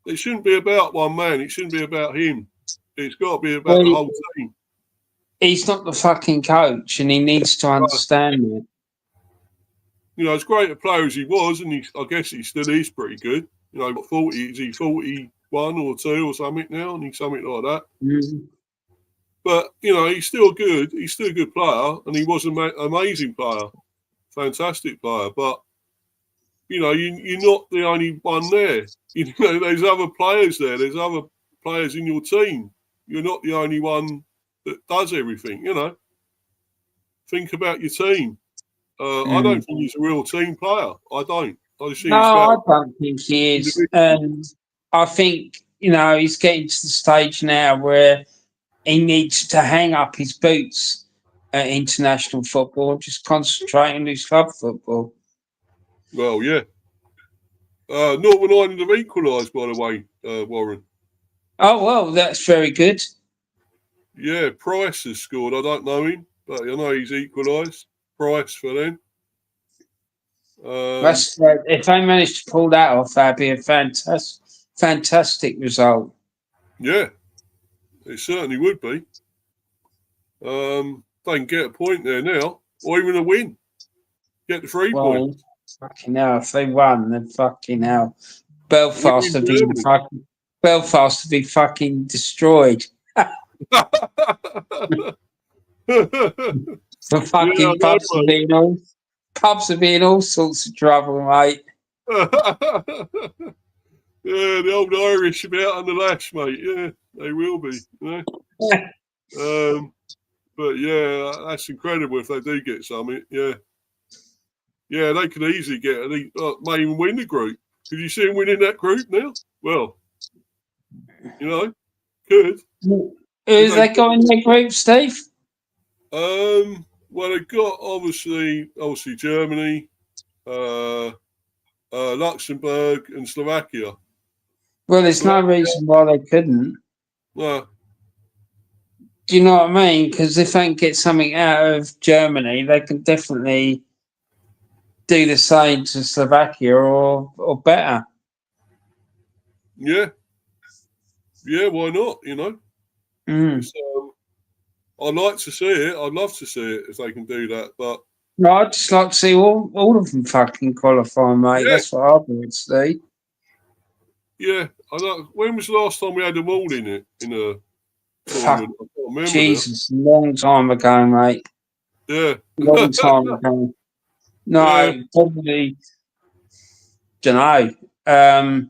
it shouldn't be about one man. It shouldn't be about him. It's got to be about the whole team. He's not the fucking coach, and he needs to understand it. As great a player as he was, and I guess he still is pretty good. 40, is he 41 or 2 or something now? And he's something like that. Mm-hmm. But, he's still good. He's still a good player, and he was an amazing player. Fantastic player. But, you're not the only one there. There's other players there. There's other players in your team. You're not the only one that does everything, Think about your team. I don't think he's a real team player. I don't. I don't think he is. And I think, he's getting to the stage now where he needs to hang up his boots at international football and just concentrate on his club football. Well, yeah. Northern Ireland have equalised, by the way, Warren. Oh, well, that's very good. Yeah, Price has scored. I don't know him, but I know he's equalised. Price for them. If they manage to pull that off, that'd be a fantastic result. Yeah, it certainly would be. Don't they can get a point there now, or even a win. Get the 3 points. Fucking hell, if they won, then fucking hell. Belfast Win would be fucking destroyed. The fucking Yeah, pubs would be in all sorts of trouble, mate. Yeah, the old Irish will be out on the lash, mate. Yeah, they will be. You know? But yeah, that's incredible if they do get something. Yeah. Yeah, they could easily get may even win the group. Could you see them winning that group now? Well, could. Who's they got in their group, Steve? Well, they've got obviously Germany, Luxembourg, and Slovakia. Well, there's no reason why they couldn't. No. Do you know what I mean? Because if they can get something out of Germany, they can definitely do the same to Slovakia or better. Yeah. Yeah, why not? I'd like to see it. I'd love to see it if they can do that. But no, I'd just like to see all of them fucking qualify, mate. Yeah. That's what I would see. Yeah, when was the last time we had them all in it? In a tournament? I can't remember. Jesus, long time ago, mate. Yeah, long time ago. No, probably. Don't know.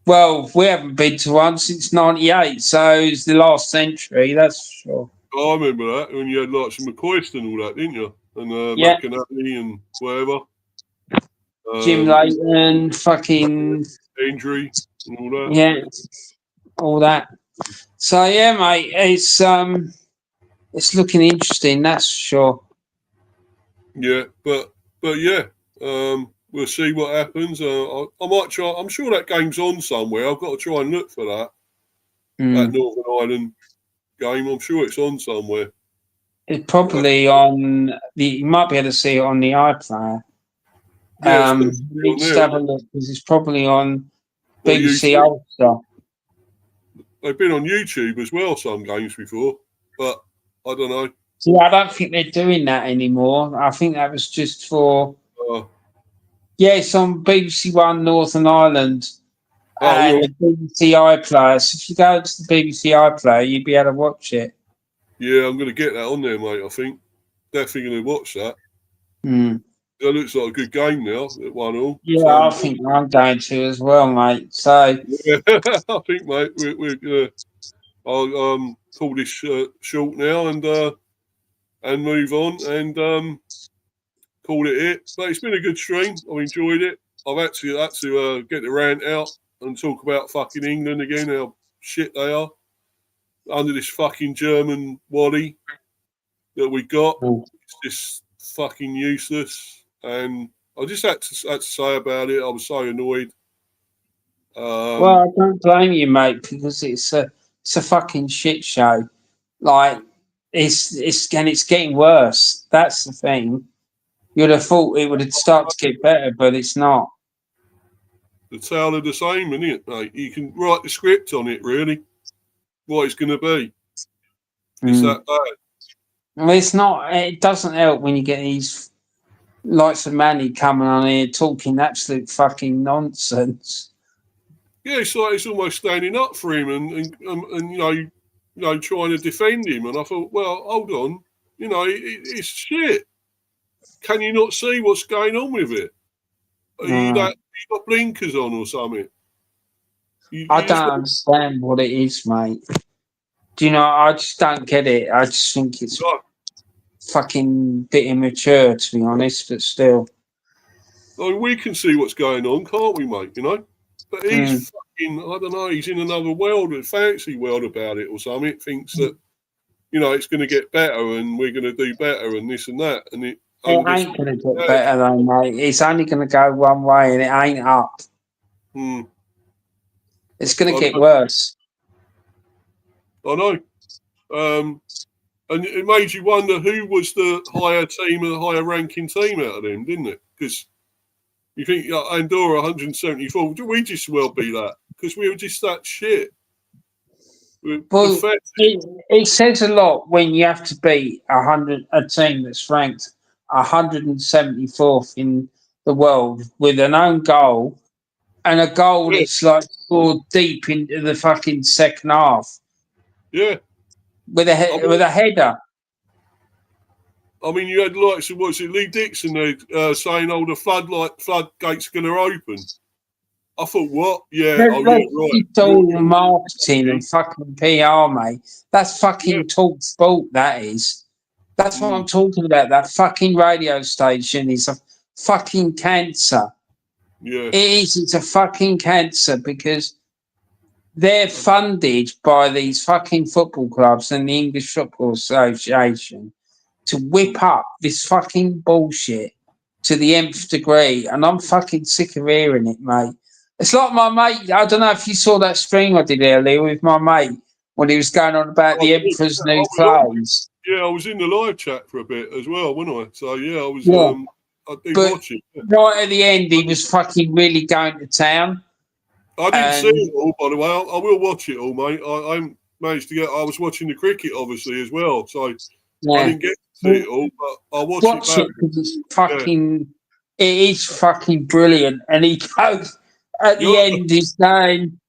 Well, we haven't been to one since '98, so it's the last century. That's for sure. I remember that when you had like some McCoist and all that, didn't you? And McAnally and whatever. Jim Leighton, fucking injury and all that. Yeah, all that. So yeah, mate, it's looking interesting. That's for sure. Yeah, but yeah, we'll see what happens. I might try. I'm sure that game's on somewhere. I've got to try and look for that. That Northern Ireland game. I'm sure it's on somewhere. It's probably on the. You might be able to see it on the iPlayer. Just have a look because it's probably on BBC Ulster. They've been on YouTube as well. Some games before, but I don't know. Yeah, I don't think they're doing that anymore. I think that was just for. Yeah, it's on BBC One Northern Ireland and the BBC iPlayer. So if you go to the BBC iPlayer, you'll be able to watch it. Yeah, I'm going to get that on there, mate. I think definitely going to watch that. That looks like a good game now at 1-1. Yeah, I think I'm going to as well, mate. So yeah, I think, mate, we're going to. I'll call this short now and move on and call it. But it's been a good stream. I've enjoyed it. I've actually had to get the rant out and talk about fucking England again, how shit they are under this fucking German waddy that we got. It's just fucking useless. And I just had to say about it. I was so annoyed. Well, I don't blame you, mate, because it's a fucking shit show. Like it's getting worse. That's the thing. You'd have thought it would start to get better, but it's not. The tale of the same, isn't it, mate? You can write the script on it, really. What it's going to be. It's that bad. Well, it's not. It doesn't help when you get these likes of Manny coming on here talking absolute fucking nonsense. Yeah, it's like it's almost standing up for him and trying to defend him. And I thought, well, hold on, it's shit. Can you not see what's going on with it? You got blinkers on or something? I don't understand what it is, mate. Do you know? I just don't get it. I just think it's fucking bit immature, to be honest. But still, I mean, we can see what's going on, can't we, mate? But he's fucking, I don't know, he's in another world, a fancy world about it or something. Thinks that, it's going to get better and we're going to do better and this and that. And it ain't going to get better, though, mate. It's only going to go one way and it ain't up. It's going to get worse. I know. And it made you wonder who was the higher ranking team out of them, didn't it? Because you think Andorra 174, we just well be that because we were just that shit. Well, Pathetic. it says a lot when you have to beat a team that's ranked 174th in the world with an own goal and a goal Yeah, that's like scored deep into the fucking second half yeah. with I with mean, a header. you had likes of what's it, Lee Dixon there saying, "Oh, the floodgates are going to open." I thought, what? Yeah. Oh, yeah. Right. It's all marketing and fucking PR, mate. That's Yeah. fucking talk sport, that is. That's what I'm talking about. That fucking radio station is a fucking cancer. Yeah. It is. It's a fucking cancer because they're funded by these fucking football clubs and the English Football Association to whip up this fucking bullshit to the nth degree. And I'm fucking sick of hearing it, mate. It's like my mate. I don't know if you saw that stream I did earlier with my mate when he was going on about the Emperor's new clothes. Yeah, I was in the live chat for a bit as well, wasn't I? So yeah, I was. Yeah. I did But watch it. Yeah. right at the end, he was fucking really going to town. I didn't see it all, by the way. I will watch it all, mate. I managed to get. I was watching the cricket, obviously, as well. So I didn't get to see it all, but I'll watch it back. Because it's fucking. It is fucking brilliant, and he goes at the end. He's saying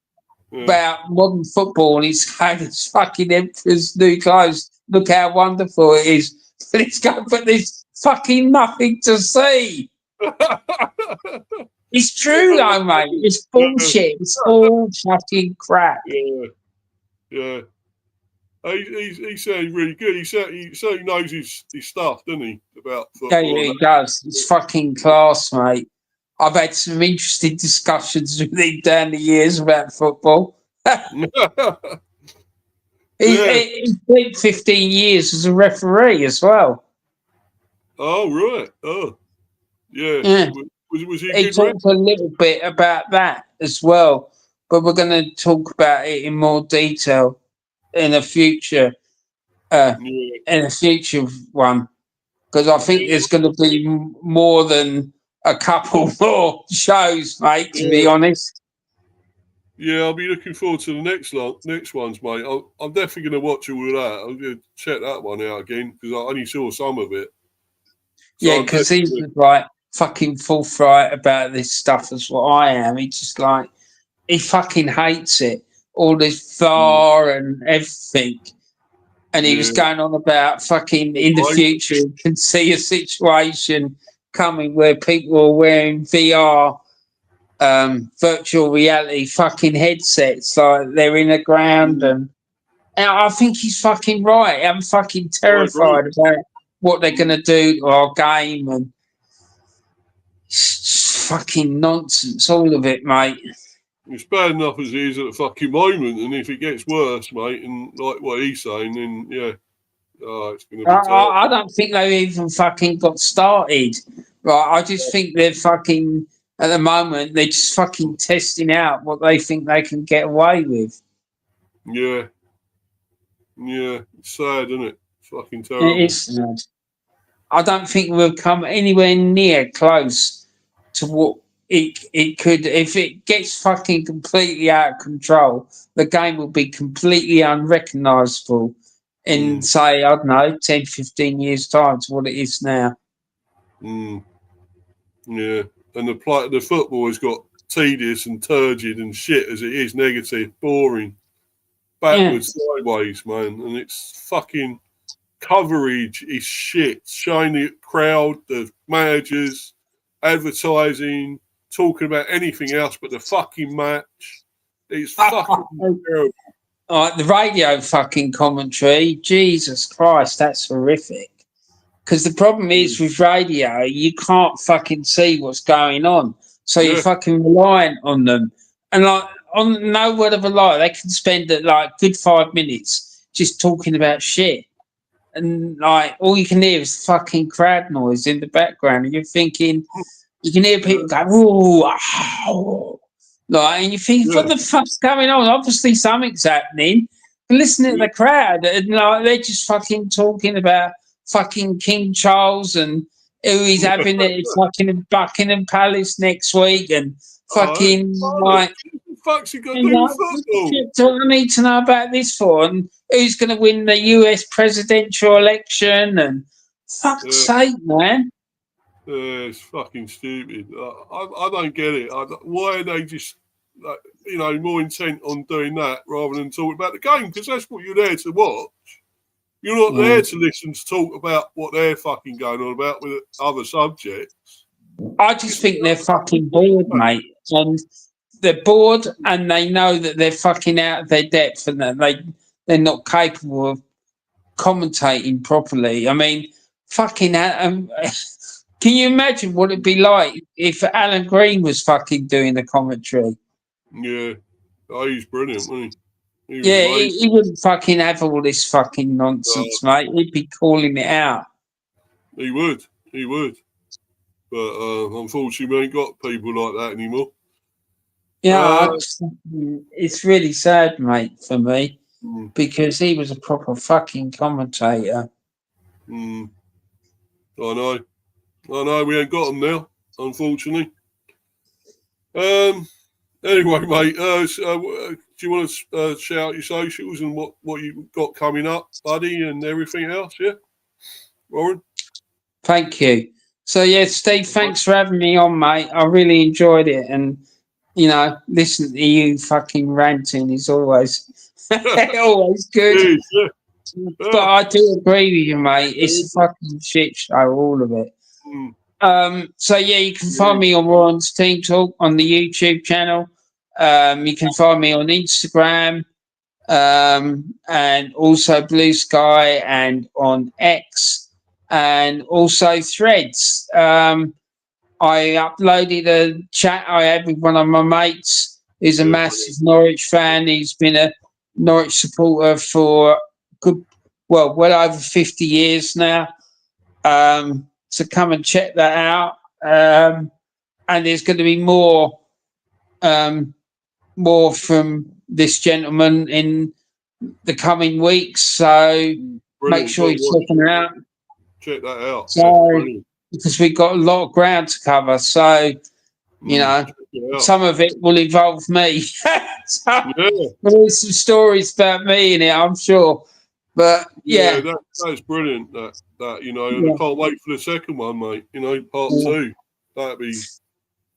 about modern football, and he's saying it's fucking Emperor's new clothes. Look how wonderful it is. But he's going, but there's fucking nothing to see. It's true though, mate. It's bullshit. It's all fucking crap. Yeah. He sounds really good. He certainly knows his stuff, doesn't he? About football. Yeah, he does. It's fucking class, mate. I've had some interesting discussions with him down the years about football. He played 15 years as a referee as well. Oh, right. Oh, yeah. Was he He talked a little bit about that as well, but we're going to talk about it in more detail in a future one, because I think there's going to be more than a couple more shows, mate. To be honest. Yeah, I'll be looking forward to the next ones, mate. I'm definitely going to watch all of that. I'm going to check that one out again because I only saw some of it. So yeah, because he's like fucking forthright about this stuff as what I am. He just like he fucking hates it, all this VAR and everything. And he was going on about fucking in the future you can see a situation coming where people are wearing VR. Virtual reality fucking headsets, like they're in the ground, and I think he's fucking right. I'm fucking terrified about what they're gonna do to our game, and it's fucking nonsense, all of it, mate. It's bad enough as it is at the fucking moment, and if it gets worse, mate, and like what he's saying, then yeah, it's gonna be terrible. I don't think they've even fucking got started. Right, I just think they're fucking. At the moment, they're just fucking testing out what they think they can get away with. Yeah. It's sad, isn't it? It's fucking terrible. It is sad. I don't think we'll come anywhere near close to what it could. If it gets fucking completely out of control, the game will be completely unrecognisable in, say, I don't know, 10, 15 years' time to what it is now. Yeah. And the football has got tedious and turgid and shit as it is, negative, boring, backwards, sideways, man. And it's fucking coverage is shit. Showing the crowd, the managers, advertising, talking about anything else but the fucking match. It's fucking terrible. The radio fucking commentary, Jesus Christ, that's horrific. Because the problem is with radio, you can't fucking see what's going on. So you're fucking reliant on them. And like, on no word of a lie, they can spend like good 5 minutes just talking about shit. And like, all you can hear is fucking crowd noise in the background. And you're thinking, you can hear people go, oh. Like, and you think, what the fuck's going on? Obviously something's happening. And listen to the crowd. And like, they're just fucking talking about fucking King Charles and who he's having at fucking Buckingham Palace next week, and fucking like fuck's he got to You do know, with football? what I need to know about this for, and who's going to win the US presidential election, and fuck's sake, man. It's fucking stupid. I don't get it. Why are they just, like, you know, more intent on doing that rather than talking about the game? Because that's what you're there to watch. You're not there to listen to talk about what they're fucking going on about with other subjects. I just think they're fucking bored, mate. And they're bored, and they know that they're fucking out of their depth, and that they're not capable of commentating properly. I mean, fucking. Can you imagine what it'd be like if Alan Green was fucking doing the commentary? Yeah. Oh, he's brilliant, wasn't he? He was Yeah, amazing. he wouldn't fucking have all this fucking nonsense, mate. He'd be calling it out. He would. But unfortunately, we ain't got people like that anymore. Yeah, it's really sad, mate, for me, because he was a proper fucking commentator. I know, we ain't got them now, unfortunately. Anyway, mate, do you want to shout out your socials and what you've got coming up, buddy, and everything else, yeah? Warren? Thank you. So, yeah, Steve, thanks for having me on, mate. I really enjoyed it. And, you know, listening to you fucking ranting is always, always good. It is, yeah. But I do agree with you, mate. It's a fucking shit show, all of it. So, yeah, you can find me on Warren's Team Talk on the YouTube channel. You can find me on Instagram and also Blue Sky and on X and also Threads. I uploaded a chat I had with one of my mates who's a massive Norwich fan. He's been a Norwich supporter for well over 50 years now. So come and check that out. And there's going to be more from this gentleman in the coming weeks. So make sure you check him out. Check that out. So, because we've got a lot of ground to cover. So, you know, some of it will involve me. There's some stories about me in it, I'm sure. But yeah, that's brilliant. That you know, and I can't wait for the second one, mate. You know, part 2. That'd be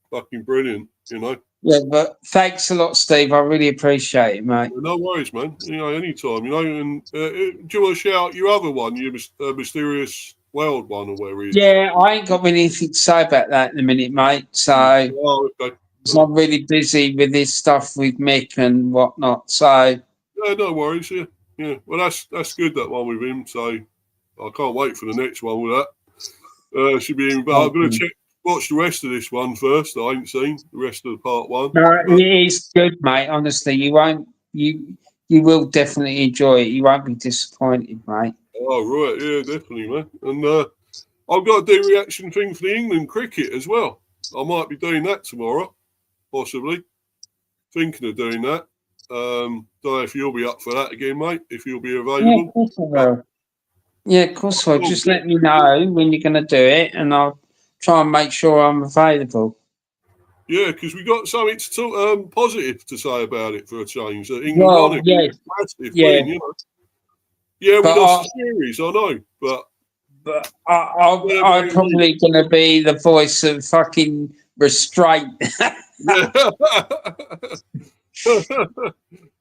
fucking brilliant. You know. Yeah, but thanks a lot, Steve. I really appreciate it, mate. No worries, man. You know, anytime. You know, and do you want to shout out your other one, your mysterious world one, or whatever it is? Yeah, I ain't got anything to say about that in a minute, mate. So I'm really busy with this stuff with Mick and whatnot. So yeah, no worries. Yeah. Well, that's good, that one with him. So I can't wait for the next one with that. Should be. But I'm going to watch the rest of this one first. I ain't seen the rest of the part 1. No, it is good, mate. Honestly, you won't. You will definitely enjoy it. You won't be disappointed, mate. Oh right, yeah, definitely, man. And I've got to do a reaction thing for the England cricket as well. I might be doing that tomorrow, possibly. Thinking of doing that. Don't know if you'll be up for that again, mate. If you'll be available. Yeah, of course I will. Yeah, of course I will. Just let me know when you're going to do it, and I'll try and make sure I'm available. Yeah, because we got something to talk, positive to say about it for a change. England won it. Massive win, you know. Yeah, we lost the series, I know, but I'm probably going to be the voice of fucking restraint.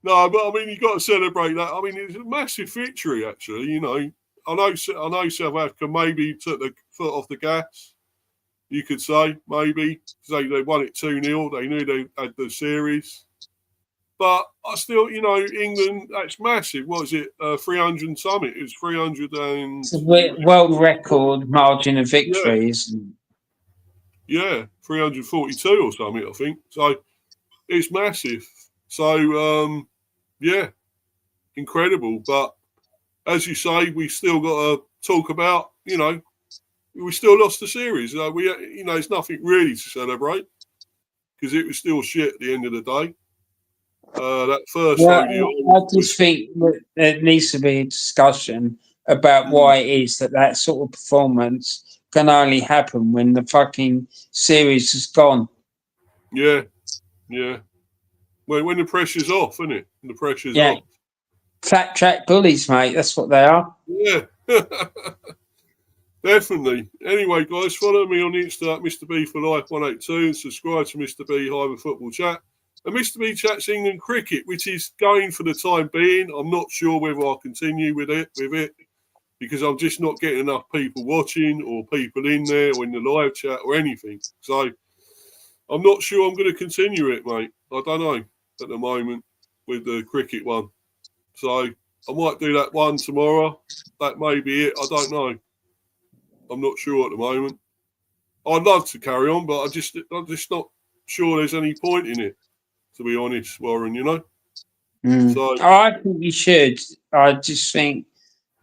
No, but I mean, you got to celebrate that. I mean, it's a massive victory, actually. You know, I know South Africa maybe took the foot off the gas. You could say maybe because they won it 2-0. They knew they had the series, but I still, you know, England. That's massive. What is it? 300 and something. It was 300 and it's a world record margin of victory, isn't it? Yeah, 342 or something, I think. So it's massive. So yeah, incredible. But as you say, we still got to talk about. You know, we still lost the series. You know, it's nothing really to celebrate because it was still shit at the end of the day. That first ODI. I just think that there needs to be a discussion about why it is that sort of performance can only happen when the fucking series is gone. Yeah. when the pressure's off, isn't it? When the pressure's Yeah. off. Flat track bullies, mate. That's what they are. Yeah. Definitely. Anyway, guys, follow me on Insta at Mr. B for Life 182 and subscribe to Mr. B Hyper Football Chat. And Mr. B chats England cricket, which is going for the time being. I'm not sure whether I'll continue with it because I'm just not getting enough people watching or people in there or in the live chat or anything. So I'm not sure I'm going to continue it, mate. I don't know at the moment with the cricket one. So I might do that one tomorrow. That may be it. I don't know. I'm not sure at the moment. I'd love to carry on, but I'm just not sure there's any point in it, to be honest, Warren, you know? So I think you should. I just think,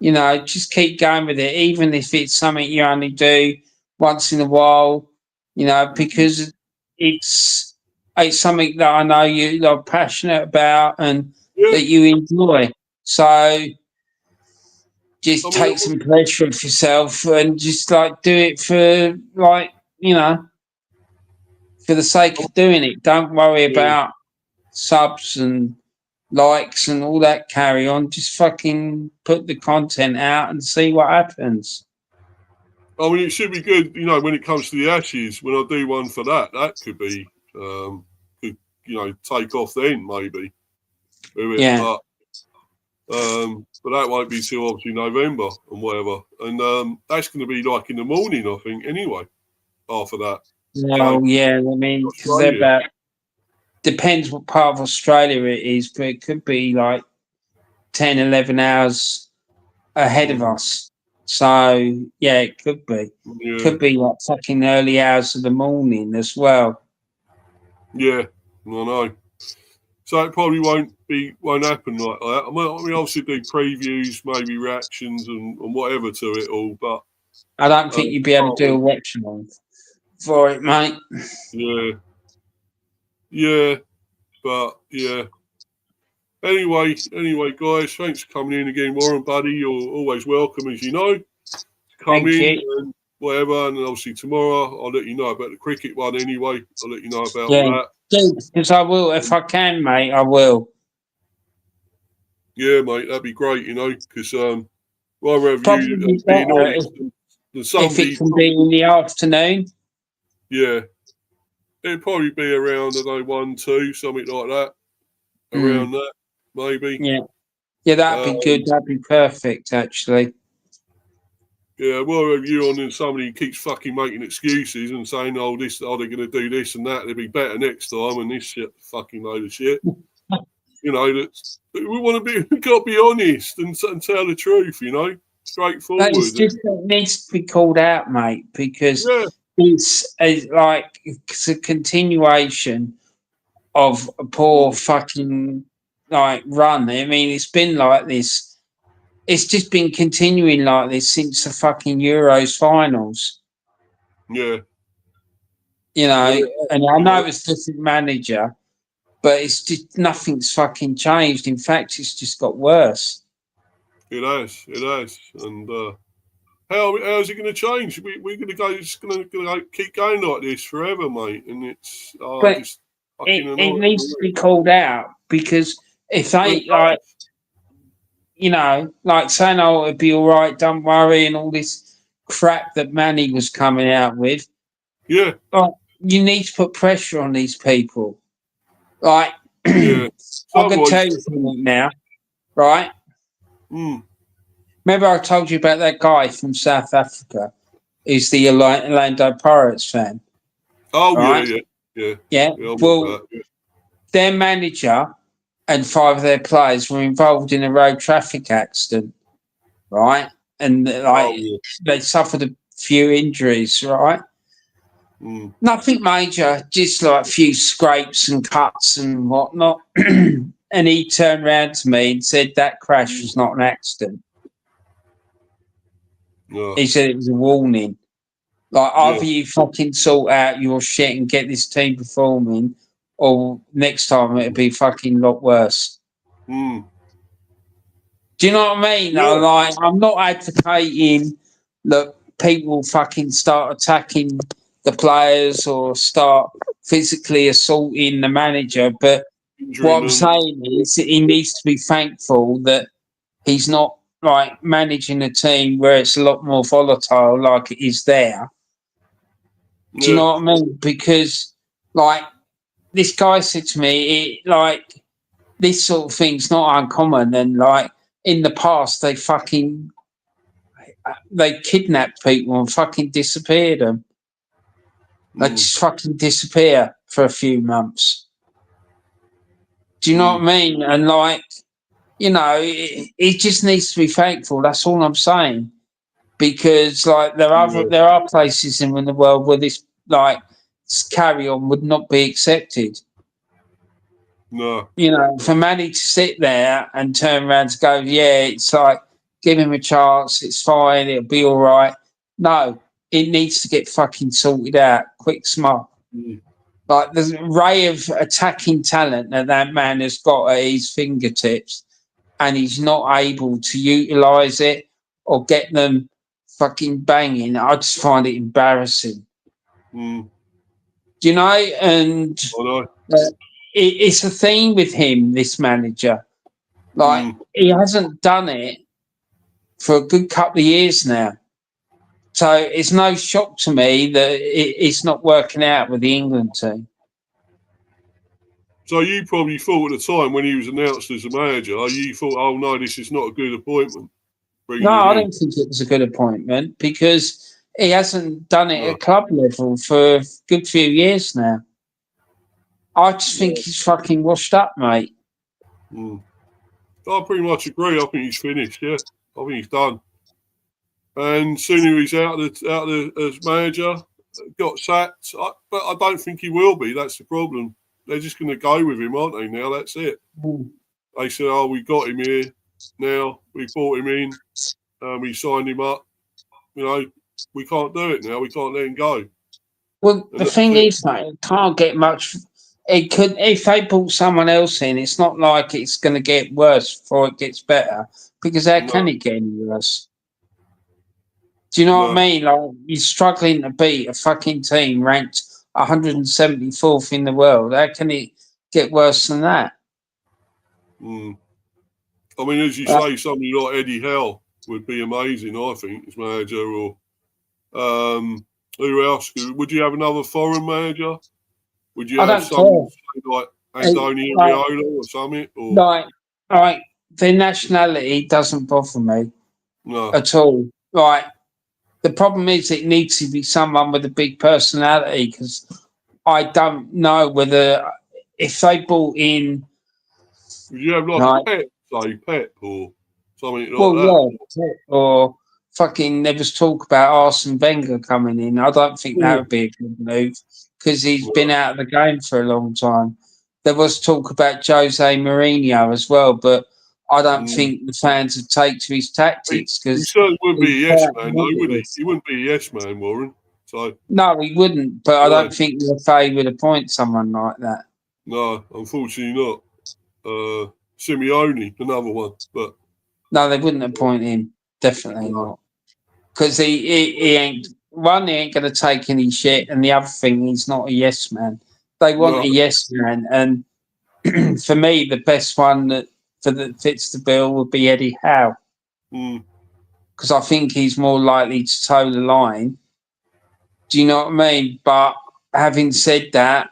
just keep going with it, even if it's something you only do once in a while, because it's something that I know you're passionate about and yeah, that you enjoy. So just I take mean, some pleasure of yourself and just like do it for for the sake of doing it. Don't worry yeah. about subs and likes and all that carry on. Just fucking put the content out and see what happens. I mean, it should be good, when it comes to the Ashes, when I do one for that could be, could, take off then maybe with it. Yeah. But that won't be till obviously November and whatever. And that's going to be like in the morning, I think, anyway, after that. Well, yeah, I mean, because they're Australia. about, depends what part of Australia it is, but it could be like 10, 11 hours ahead of us. So, yeah, it could be. Yeah. Could be like fucking early hours of the morning as well. Yeah, I know. So it probably won't happen like that. I mean, obviously do previews, maybe reactions and whatever to it all, but I don't think you'd be able to do a watch along for it, mate. Yeah, but yeah. Anyway, guys, thanks for coming in again, Warren, buddy. You're always welcome, as you know. Come in and whatever, and obviously tomorrow I'll let you know about the cricket one. Anyway, I'll let you know about all that. Because I will, if I can, mate, I will. Yeah, mate, that'd be great, because rather have Probably you being honest than somebody. If it can be in the afternoon. Yeah. It'd probably be around, I don't know, 1, 2, something like that. Around that, maybe. Yeah. Yeah, that'd be good. That'd be perfect, actually. Yeah, well, have you on and somebody keeps fucking making excuses and saying, oh, they're going to do this and that, they'll be better next time, and this shit, fucking load of shit. We want to we've got to be honest and tell the truth, straightforward. It's just it needs to be called out, mate, because it's a continuation of a poor fucking run. I mean, it's been like this. It's just been continuing like this since the fucking Euros finals. Yeah. And I know it's different manager, but it's just nothing's fucking changed. In fact, it's just got worse. It has. And how's it going to change? We're going to go. It's going to keep going like this forever, mate. And it's just fucking annoying. It needs to be called out because if they saying, "Oh, it'd be all right, don't worry," and all this crap that Manny was coming out with. Yeah. You need to put pressure on these people. Like, yeah. I can tell you something now, right? Remember I told you about that guy from South Africa who's the Orlando Pirates fan? Oh, right? Yeah. Well, their manager and 5 of their players were involved in a road traffic accident, right? And they suffered a few injuries, right? Nothing major, just like a few scrapes and cuts and whatnot. And he turned around to me and said that crash was not an accident. He said it was a warning. Like, either you fucking sort out your shit and get this team performing, or next time it'll be fucking a lot worse. Do you know what I mean? Yeah. I'm not advocating that people fucking start attacking the players or start physically assaulting the manager, but injury. What I'm saying is he needs to be thankful that he's not like managing a team where it's a lot more volatile like it is there. Do you know what I mean? Because like this guy said to me, this sort of thing's not uncommon, and like in the past they kidnapped people and fucking disappeared them. They just fucking disappear for a few months. Do you know what I mean? And like, you know, he just needs to be thankful. That's all I'm saying. Because like there are places in the world where this like carry on would not be accepted. No. You know, for Manny to sit there and turn around to go, yeah, it's like give him a chance, it's fine, it'll be all right. No, it needs to get fucking sorted out, quick, smart. Like there's an array of attacking talent that man has got at his fingertips, and he's not able to utilise it or get them fucking banging. I just find it embarrassing. Do you know? And it's a theme with him, this manager. Like he hasn't done it for a good couple of years now. So it's no shock to me that it's not working out with the England team. So you probably thought at the time when he was announced as a manager, you thought, oh no, this is not a good appointment. No, I don't think it was a good appointment because he hasn't done it at club level for a good few years now. I just think he's fucking washed up, mate. I pretty much agree. I think he's finished, I think he's done. And soon he's out as manager, got sacked. But I don't think he will be. That's the problem. They're just going to go with him, aren't they, now? That's it. They said, oh, we got him here now. We brought him in. We signed him up. You know, we can't do it now. We can't let him go. Well, the thing is, mate, it can't get much. It could, if they brought someone else in, it's not like it's going to get worse before it gets better. Because how can it get any worse? Do you know what I mean? Like, you're struggling to beat a fucking team ranked 174th in the world. How can it get worse than that? I mean, as you say, somebody like Eddie Howe would be amazing, I think, as manager. Or who else? Would you have another foreign manager? Would you have someone like Antonio Riola or something? Or? Like, their nationality doesn't bother me at all. Like, the problem is it needs to be someone with a big personality because I don't know whether if they brought in. Would you have like Pep or something like that? Yeah, or fucking there was talk about Arsene Wenger coming in. I don't think that would be a good move because he's been out of the game for a long time. There was talk about Jose Mourinho as well, but I don't think the fans would take to his tactics because he certainly wouldn't be a yes man, though, would he? He wouldn't be a yes man, Warren. So no, he wouldn't. But I don't think the FA would appoint someone like that. No, unfortunately not. Simeone, another one, but no, they wouldn't appoint him. Definitely not, because he ain't. One, he ain't going to take any shit, and the other thing, he's not a yes man. They want a yes man, and for me, the best one that fits the bill would be Eddie Howe, because I think he's more likely to toe the line. Do you know what I mean? But having said that,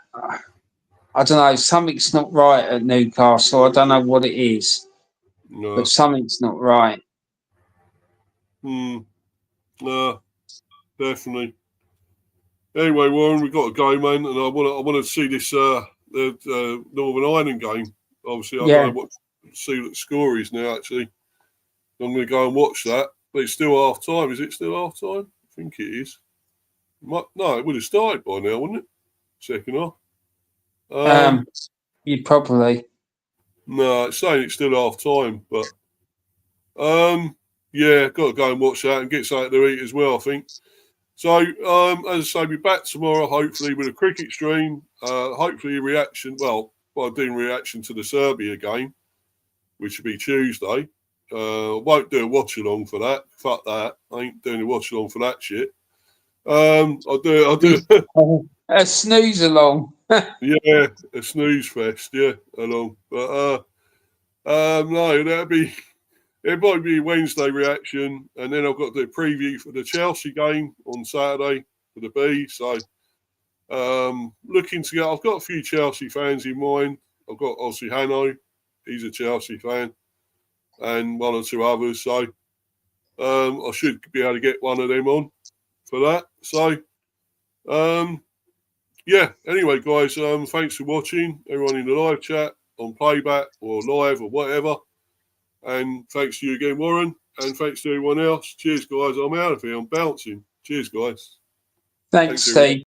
I don't know. Something's not right at Newcastle. I don't know what it is, but something's not right. No, definitely. Anyway, Warren, we've got to go, man, and I want to see this the Northern Ireland game. Obviously, I don't know see what the score is now. Actually, I'm going to go and watch that. But it's still half time. Is it still half time? I think it is. No, it would have started by now, wouldn't it? Second half. You'd probably. No, it's saying it's still half time, but yeah, got to go and watch that and get something to eat as well, I think. So, as I say, we'll be back tomorrow, hopefully, with a cricket stream. Hopefully, a reaction. Well, by doing reaction to the Serbia game, which will be Tuesday. Won't do a watch along for that. Fuck that. I ain't doing a watch along for that shit. I'll do a snooze along. Yeah, a snooze fest. Yeah, along. But no, it might be Wednesday reaction, and then I've got the preview for the Chelsea game on Saturday for the B. So looking to get. I've got a few Chelsea fans in mind. I've got obviously Hanno, he's a Chelsea fan, and one or two others. So I should be able to get one of them on for that. So yeah. Anyway, guys, thanks for watching. Everyone in the live chat, on playback or live or whatever. And thanks to you again, Warren. And thanks to everyone else. Cheers, guys. I'm out of here. I'm bouncing. Cheers, guys. Thanks, everyone. Steve.